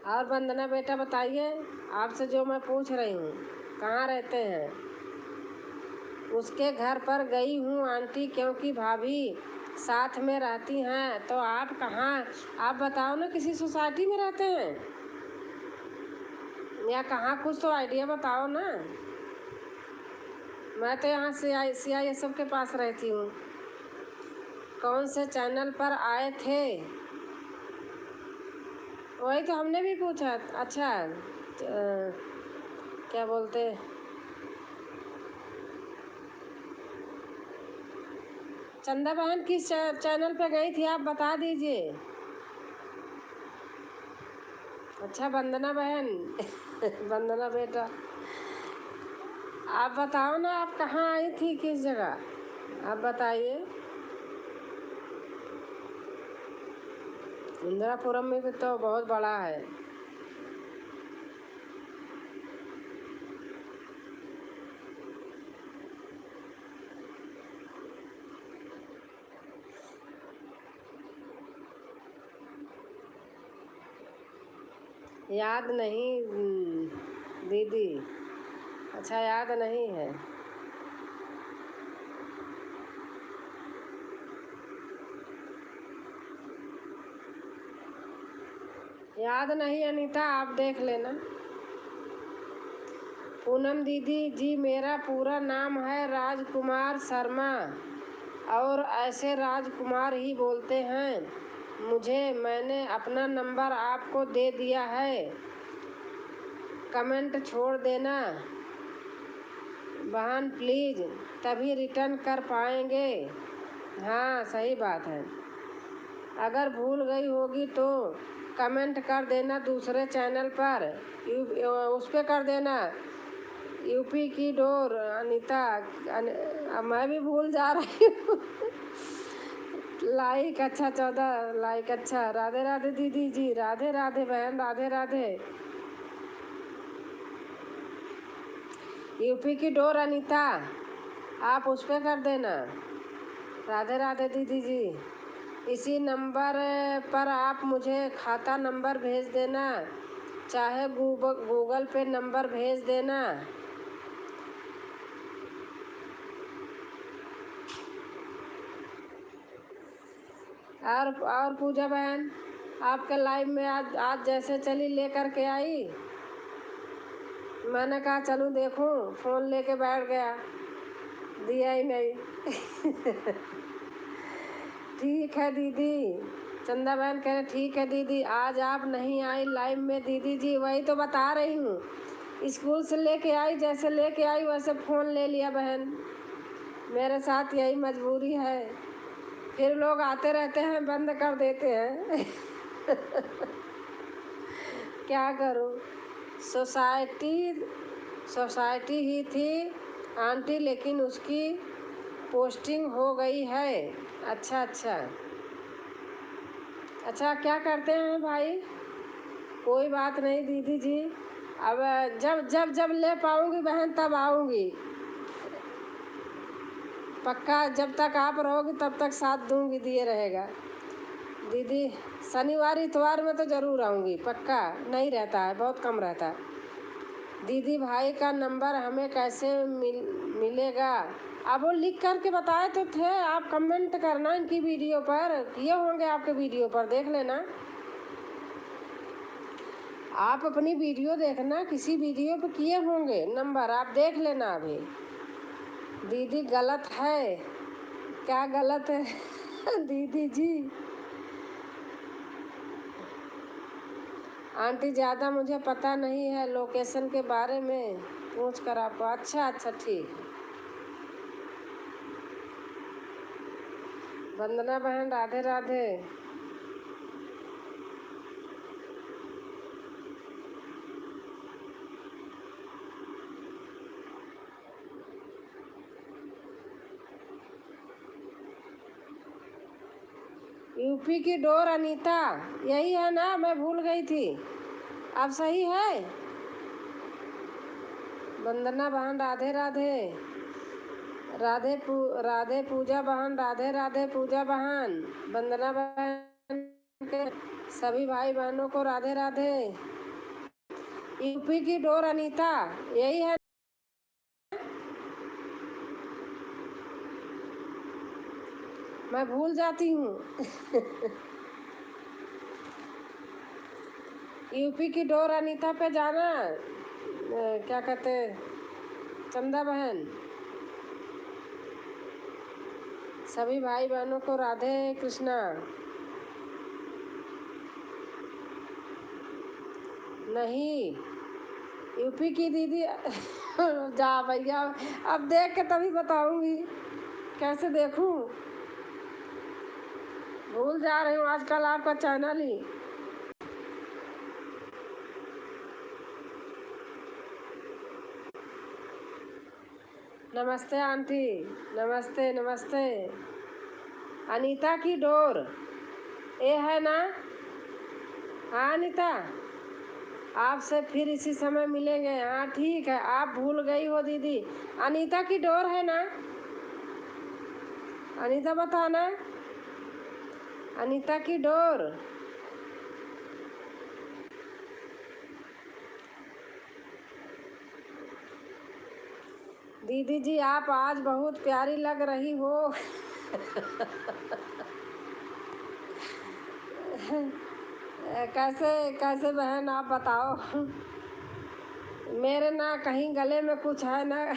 और वंदना बेटा बताइए, आपसे जो मैं पूछ रही हूँ, कहाँ रहते हैं? उसके घर पर गई हूँ आंटी, क्योंकि भाभी साथ में रहती हैं। तो आप कहाँ, आप बताओ ना, किसी सोसाइटी में रहते हैं या कहाँ? कुछ तो आइडिया बताओ ना। मैं तो यहाँ CISF के पास रहती हूँ। कौन से चैनल पर आए थे? वही तो हमने भी पूछा। अच्छा क्या बोलते, चंदा बहन किस चैनल पे गई थी आप बता दीजिए। अच्छा वंदना बहन वंदना बेटा आप बताओ ना, आप कहाँ आई थी, किस जगह, आप बताइए। इंदिरापुरम में भी तो बहुत बड़ा है। याद नहीं दीदी, अच्छा याद नहीं है। याद नहीं अनीता, आप देख लेना। पूनम दीदी जी, मेरा पूरा नाम है राजकुमार शर्मा, और ऐसे राजकुमार ही बोलते हैं मुझे। मैंने अपना नंबर आपको दे दिया है, कमेंट छोड़ देना बहन प्लीज़, तभी रिटर्न कर पाएंगे। हाँ सही बात है। अगर भूल गई होगी तो कमेंट कर देना दूसरे चैनल पर, उस पर कर देना, यूपी की डोर अनीता। मैं भी भूल जा रही हूँ। लाइक, अच्छा 14 लाइक, अच्छा। राधे राधे दीदी जी, राधे राधे बहन, राधे राधे। यूपी की डोर अनीता, आप उस पर कर देना। राधे राधे दीदी जी। इसी नंबर पर आप मुझे खाता नंबर भेज देना, चाहे गूगल पे नंबर भेज देना। और पूजा बहन, आपके लाइव में आज जैसे चली लेकर के आई, मैंने कहा चलूँ देखूं, फ़ोन लेके बैठ गया, दिया ही नहीं। ठीक है दीदी। चंदा बहन कह रहे ठीक है दीदी, आज आप नहीं आई लाइव में दीदी जी, वही तो बता रही हूँ। स्कूल से लेके आई, जैसे लेके आई वैसे फ़ोन ले लिया बहन, मेरे साथ यही मजबूरी है। फिर लोग आते रहते हैं, बंद कर देते हैं। क्या करूं। सोसाइटी ही थी आंटी, लेकिन उसकी पोस्टिंग हो गई है। अच्छा अच्छा अच्छा, क्या करते हैं भाई? कोई बात नहीं दीदी जी, अब जब ले पाऊंगी बहन तब आऊंगी पक्का। जब तक आप रहोगी तब तक साथ दूंगी, दिए रहेगा दीदी। शनिवार इतवार में तो ज़रूर आऊंगी पक्का, नहीं रहता है, बहुत कम रहता है। दीदी भाई का नंबर हमें कैसे मिलेगा? अब वो लिख करके बताए तो थे, आप कमेंट करना इनकी वीडियो पर, किए होंगे आपके वीडियो पर, देख लेना। आप अपनी वीडियो देखना, किसी वीडियो पे किए होंगे नंबर, आप देख लेना अभी। दीदी गलत है? क्या गलत है? दीदी जी आंटी ज़्यादा मुझे पता नहीं है लोकेशन के बारे में, पूछ कर आपको। अच्छा अच्छा ठीक। वंदना बहन राधे राधे। यूपी की डोर अनीता, यही है ना? मैं भूल गई थी, अब सही है? वंदना बहन राधे राधे। राधे पूजा बहन राधे राधे। पूजा बहन, वंदना बहन के सभी भाई बहनों को राधे राधे। यूपी की डोर अनीता, यही है? मैं भूल जाती हूँ। यूपी की डोर अनीता पे जाना, क्या कहते, चंदा बहन, सभी भाई बहनों को राधे कृष्णा। नहीं, यूपी की दीदी। जा भैया, अब देख के तभी बताऊंगी, कैसे देखूं? भूल जा रही हूँ आजकल आपका चैनल ही। नमस्ते आंटी, नमस्ते नमस्ते। अनीता की डोर, ये है ना? हाँ अनीता, आपसे फिर इसी समय मिलेंगे। हाँ ठीक है, आप भूल गई हो दीदी। अनीता की डोर है ना? अनीता बताना, अनीता की डोर। दीदी जी आप आज बहुत प्यारी लग रही हो। कैसे कैसे बहन आप बताओ। मेरे ना कहीं गले में कुछ है ना।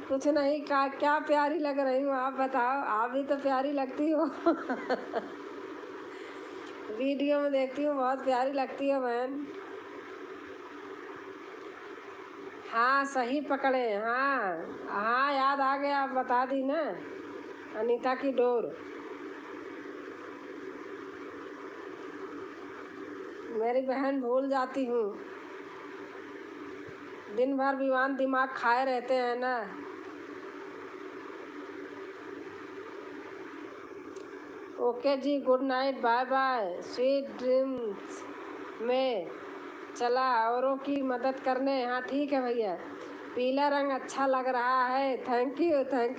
कुछ नहीं, क्या प्यारी लग रही हूँ आप बताओ, आप भी तो प्यारी लगती हो। वीडियो में देखती हूँ, बहुत प्यारी लगती हो बहन। हाँ सही पकड़े, हाँ हाँ याद आ गया, आप बता दी ना, अनीता की डोर। मेरी बहन भूल जाती हूँ, दिन भर विवान दिमाग खाए रहते हैं ना। ओके जी, good night, bye bye, sweet dreams में चला औरों की मदद करने। हाँ ठीक है भैया, पीला रंग अच्छा लग रहा है। थैंक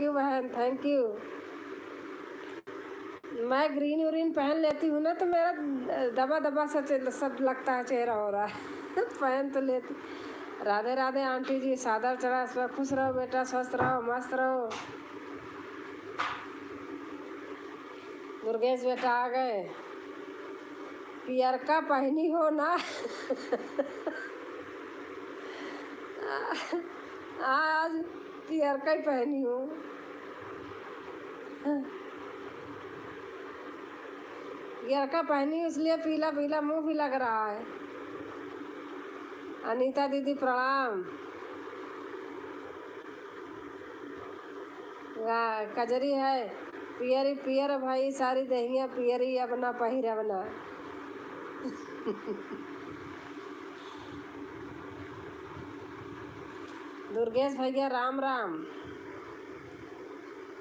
यू बहन, थैंक यू। मैं ग्रीन व्रीन पहन लेती हूँ ना तो मेरा दबा दबा सा सब लगता है, चेहरा हो रहा है पहन तो लेती। राधे राधे आंटी जी, सादर चढ़ा इस पर। खुश रहो बेटा, स्वस्थ रहो, मस्त रहो। दुर्गेश बेटा आ गए। पियरका पहनी हो ना आज पियरका ही पहनी हूँ। पियरका पहनी इसलिए पीला पीला मुंह भी लग रहा है। अनीता दीदी प्रणाम। कजरी है पियरी पियर भाई, सारी दहिया पियरी अपना पहिरवना दुर्गेश भैया राम राम।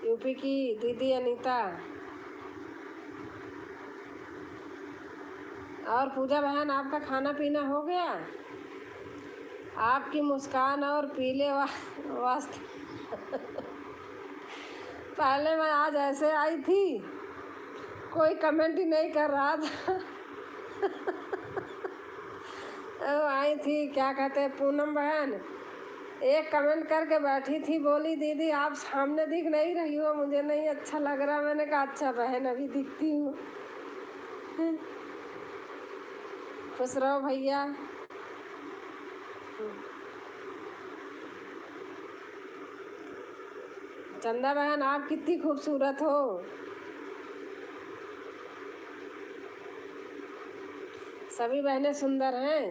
यूपी की दीदी अनीता और पूजा बहन, आपका खाना पीना हो गया? आपकी मुस्कान और पीले वस्त्र पहले मैं आज ऐसे आई थी, कोई कमेंट ही नहीं कर रहा था आई थी, क्या कहते हैं, पूनम बहन एक कमेंट करके बैठी थी, बोली दीदी आप सामने दिख नहीं रही हो, मुझे नहीं अच्छा लग रहा। मैंने कहा अच्छा बहन, अभी दिखती हूँ खुश रहो भैया। चंदा बहन आप कितनी खूबसूरत हो। सभी बहनें सुंदर हैं।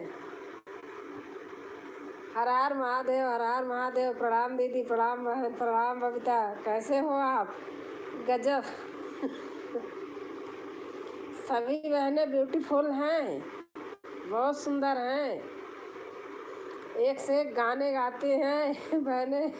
हर हर महादेव, हर हर महादेव। प्रणाम दीदी, प्रणाम बहन, प्रणाम बबीता, कैसे हो आप? गजब सभी बहनें ब्यूटीफुल हैं, बहुत सुंदर हैं, एक से एक गाने गाते हैं बहनें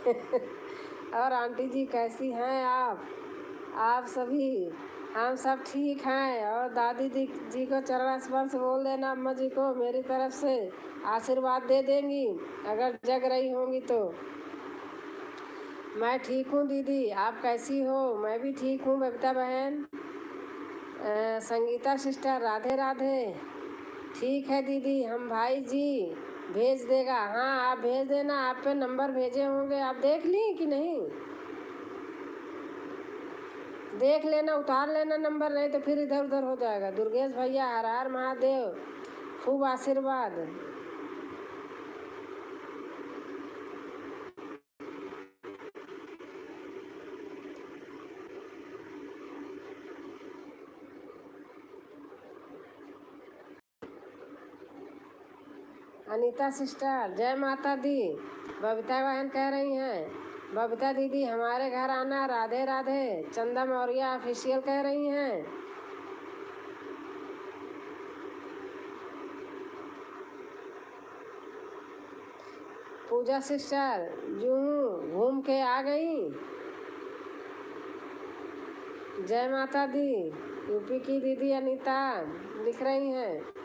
और आंटी जी कैसी हैं आप सभी? हम सब ठीक हैं। और दादी जी को चरण स्पर्श बोल देना, अम्मा जी को मेरी तरफ से आशीर्वाद दे देंगी अगर जग रही होंगी तो। मैं ठीक हूँ दीदी, आप कैसी हो? मैं भी ठीक हूँ बबीता बहन। संगीता सिस्टर राधे राधे। ठीक है दीदी, हम भाई जी भेज देगा। हाँ आप भेज देना, आप पे नंबर भेजे होंगे, आप देख ली कि नहीं? देख लेना, उतार लेना नंबर, नहीं तो फिर इधर उधर हो जाएगा। दुर्गेश भैया हर हर महादेव, खूब आशीर्वाद। अनीता सिस्टर जय माता दी। बबीता बहन कह रही हैं बबीता दीदी हमारे घर आना, राधे राधे। चंदा मौर्य ऑफिशियल कह रही हैं। पूजा सिस्टर यूं घूम के आ गई। जय माता दी। यूपी की दीदी अनीता लिख रही हैं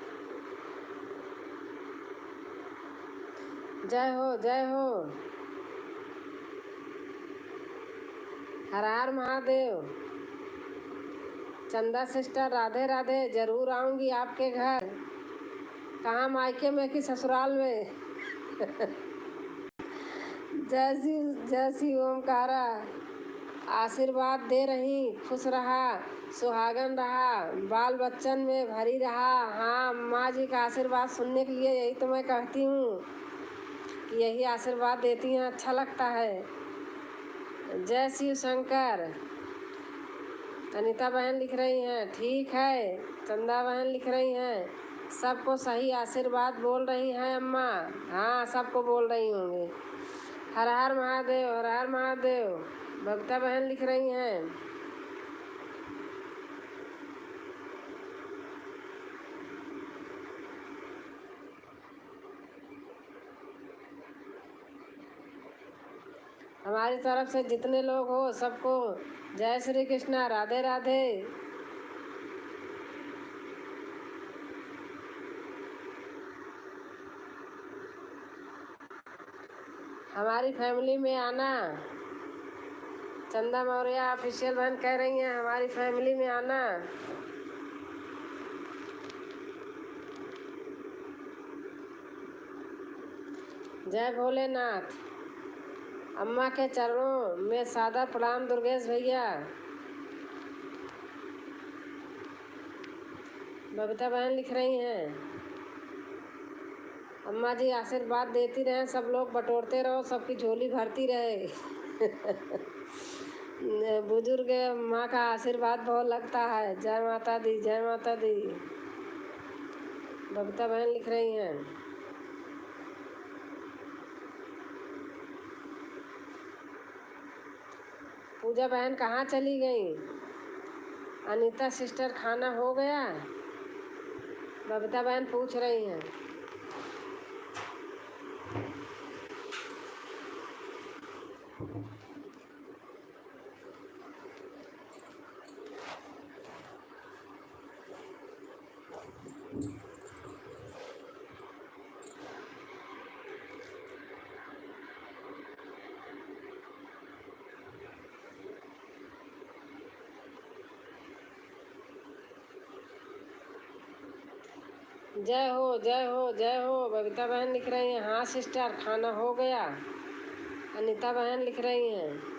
जय हो जय हो। हर हर महादेव। चंदा सिस्टर राधे राधे, जरूर आऊंगी आपके घर। कहाँ, मायके में कि ससुराल में जय श्री ओमकारा। आशीर्वाद दे रही, खुश रहा, सुहागन रहा, बाल बच्चन में भरी रहा। हाँ माँ जी का आशीर्वाद सुनने के लिए यही तो मैं कहती हूँ कि यही आशीर्वाद देती हैं, अच्छा लगता है। जय शिव शंकर। अनीता बहन लिख रही हैं ठीक है। चंदा बहन लिख रही हैं सबको सही आशीर्वाद बोल रही हैं अम्मा। हाँ सबको बोल रही होंगी। हर हर महादेव, हर हर महादेव। बबीता बहन लिख रही हैं हमारी तरफ से जितने लोग हो सबको जय श्री कृष्णा, राधे राधे। हमारी फैमिली में आना। चंदा मौर्य ऑफिशियल बहन कह रही हैं हमारी फैमिली में आना। जय भोलेनाथ। अम्मा के चरणों में सादर प्रणाम दुर्गेश भैया। बबीता बहन लिख रही हैं अम्मा जी आशीर्वाद देती रहें, सब लोग बटोरते रहो, सबकी झोली भरती रहे। बुजुर्ग माँ का आशीर्वाद बहुत लगता है। जय माता दी, जय माता दी। बबीता बहन लिख रही हैं पूजा बहन कहाँ चली गई? अनीता सिस्टर खाना हो गया? बबीता बहन पूछ रही हैं। जय हो, जय हो, जय हो। बबीता बहन लिख रही हैं हाँ सिस्टर खाना हो गया। अनीता बहन लिख रही हैं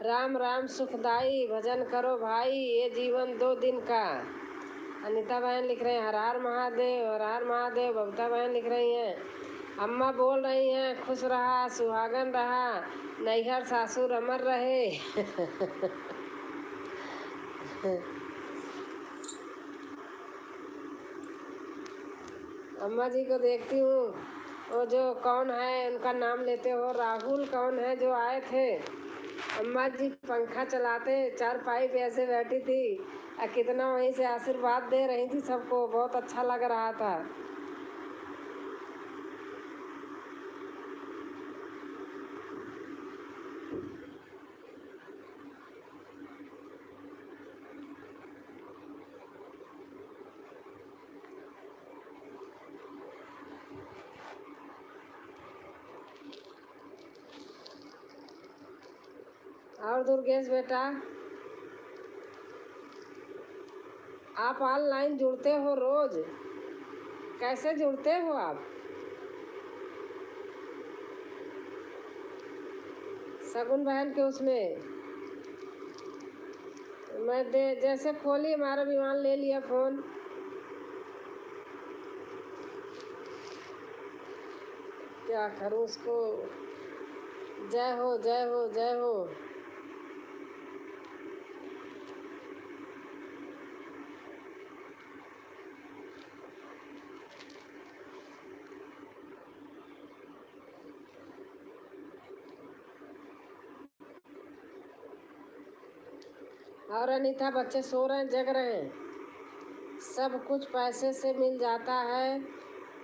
राम राम सुखदाई भजन करो भाई, ये जीवन 2 दिन का। अनीता बहन लिख रहे हैं हर हर महादेव, हर हर महादेव। बबीता बहन लिख रही हैं अम्मा बोल रही हैं खुश रहा सुहागन रहा, नैहर सासुर अमर रहे। अम्मा जी को देखती हूँ, वो जो कौन है उनका नाम लेते हो, राहुल कौन है जो आए थे। अम्मा जी पंखा चलाते चारपाई पे ऐसे बैठी थी और कितना वहीं से आशीर्वाद दे रही थी सबको, बहुत अच्छा लग रहा था। और दुर्गेश बेटा आप ऑनलाइन जुड़ते हो रोज, कैसे जुड़ते हो आप? सगुन बहन के उसमें मैं जैसे खोली हमारा विमान ले लिया फोन। क्या करूँ उसको। जय हो, जय हो, जय हो। और अनीता बच्चे सो रहे हैं जग रहे हैं? सब कुछ पैसे से मिल जाता है,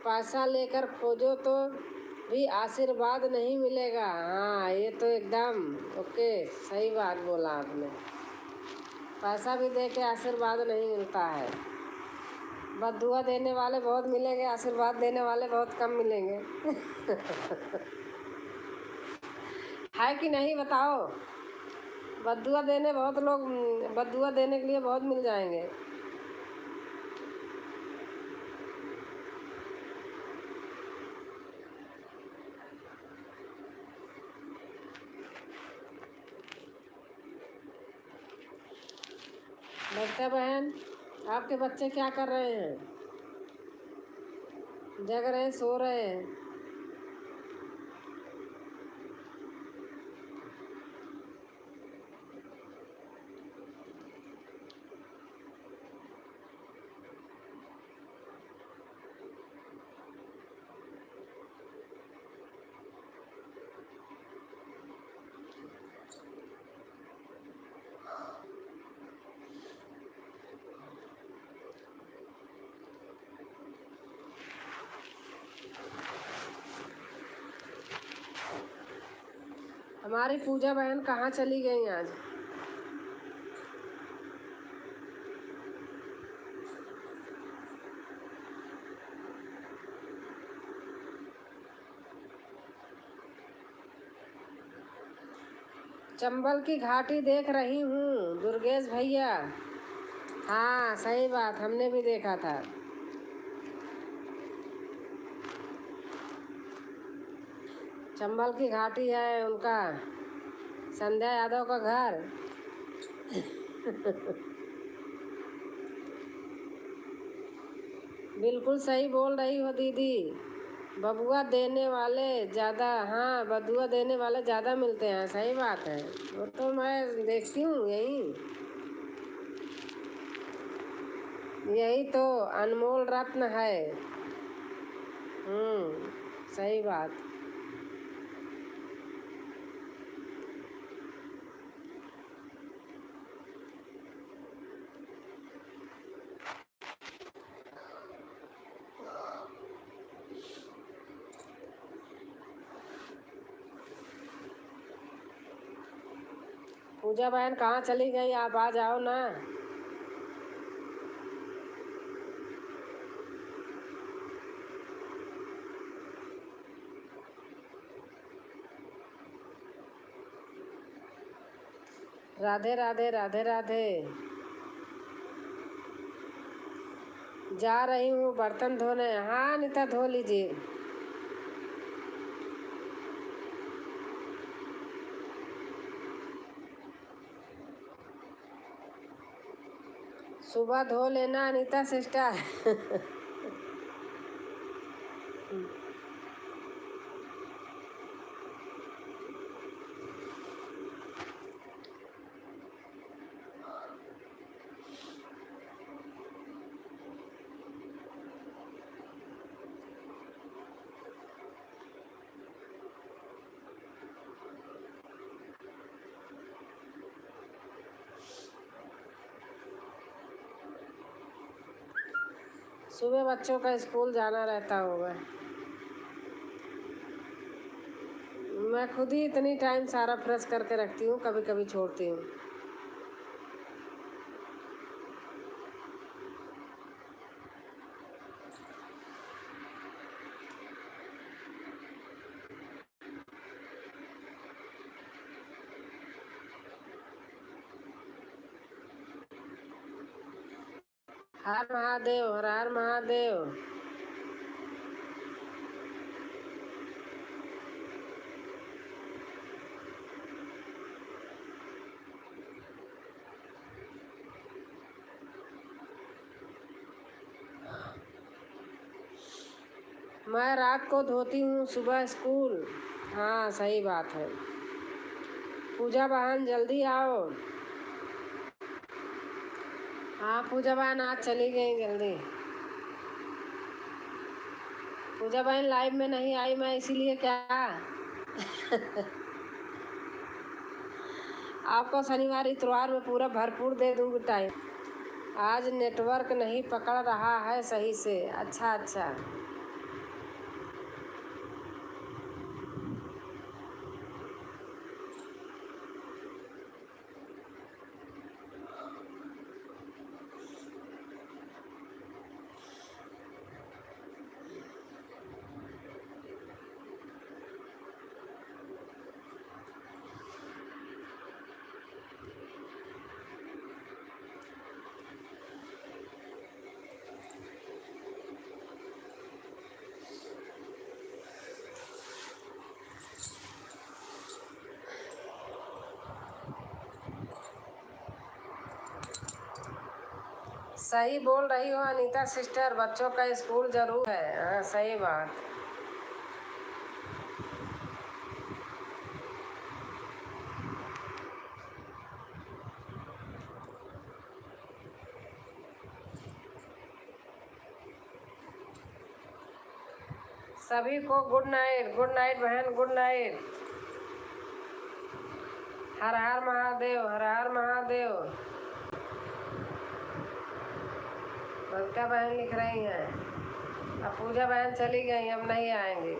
पैसा लेकर खोजो तो भी आशीर्वाद नहीं मिलेगा। हाँ ये तो एकदम ओके, सही बात बोला आपने। पैसा भी दे के आशीर्वाद नहीं मिलता है। बद्दुआ देने वाले बहुत मिलेंगे, आशीर्वाद देने वाले बहुत कम मिलेंगे। है कि नहीं बताओ? बद्दुआ देने बहुत लोग, बद्दुआ देने के लिए बहुत मिल जाएंगे। बबीता बहन आपके बच्चे क्या कर रहे हैं? जग रहे हैं, सो रहे हैं? हमारी पूजा बहन कहाँ चली गई आज? चंबल की घाटी देख रही हूँ दुर्गेश भैया। हाँ सही बात, हमने भी देखा था। चंबल की घाटी है उनका, संध्या यादव का घर। बिल्कुल सही बोल रही हो दीदी। बबुआ देने वाले ज़्यादा, हाँ बदुआ देने वाले ज़्यादा मिलते हैं, सही बात है। वो तो मैं देखती हूँ, यही तो अनमोल रत्न है। सही बात। पूजा बहन कहाँ चली गई? आप आ जाओ ना। राधे राधे राधे राधे। जा रही हूँ बर्तन धोने। हाँ अनिता धो लीजिए। सुबह धो लेना अनिता सिस्टर। सुबह बच्चों का स्कूल जाना रहता होगा। मैं खुद ही इतनी टाइम सारा फ्रेश करके रखती हूँ, कभी कभी छोड़ती हूँ। हर महादेव, हर हर महादेव। मैं रात को धोती हूँ, सुबह स्कूल। हाँ सही बात है। पूजा बहन जल्दी आओ। हाँ पूजा बहन आज चली गई जल्दी। पूजा बहन लाइव में नहीं आई मैं, इसीलिए क्या आपको शनिवार इतवार में पूरा भरपूर दे दूँगी टाइम। आज नेटवर्क नहीं पकड़ रहा है सही से। अच्छा अच्छा। सही बोल रही हो अनीता सिस्टर, बच्चों का स्कूल जरूर है। हाँ सही बात। सभी को गुड नाइट, गुड नाइट बहन, गुड नाइट। हर हर महादेव, हर हर महादेव। बबीता बहन लिख रही हैं, अब पूजा बहन चली गई, अब नहीं आएंगी।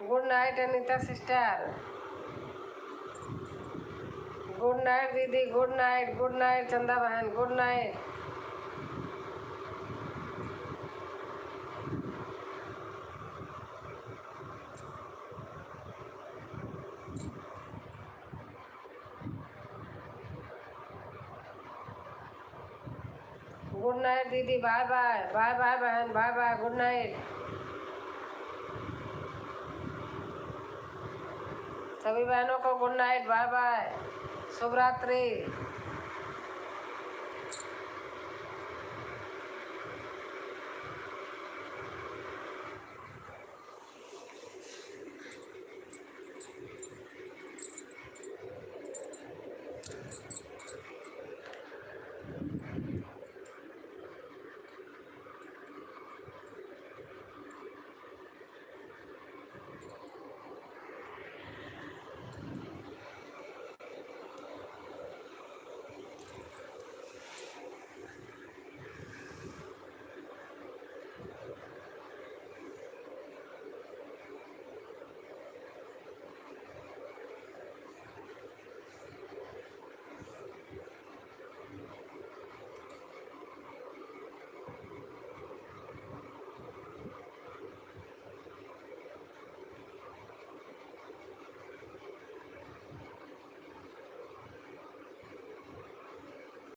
Good night Anita sister. Good night दीदी, गुड नाइट, गुड नाइट चंदा बहन, गुड नाइट। गुड नाइट दीदी, बाय बाय, बाय बाय बहन, बाय बाय, गुड नाइट। सभी बहनों को गुड नाइट, बाय बाय, शुभ रात्रि।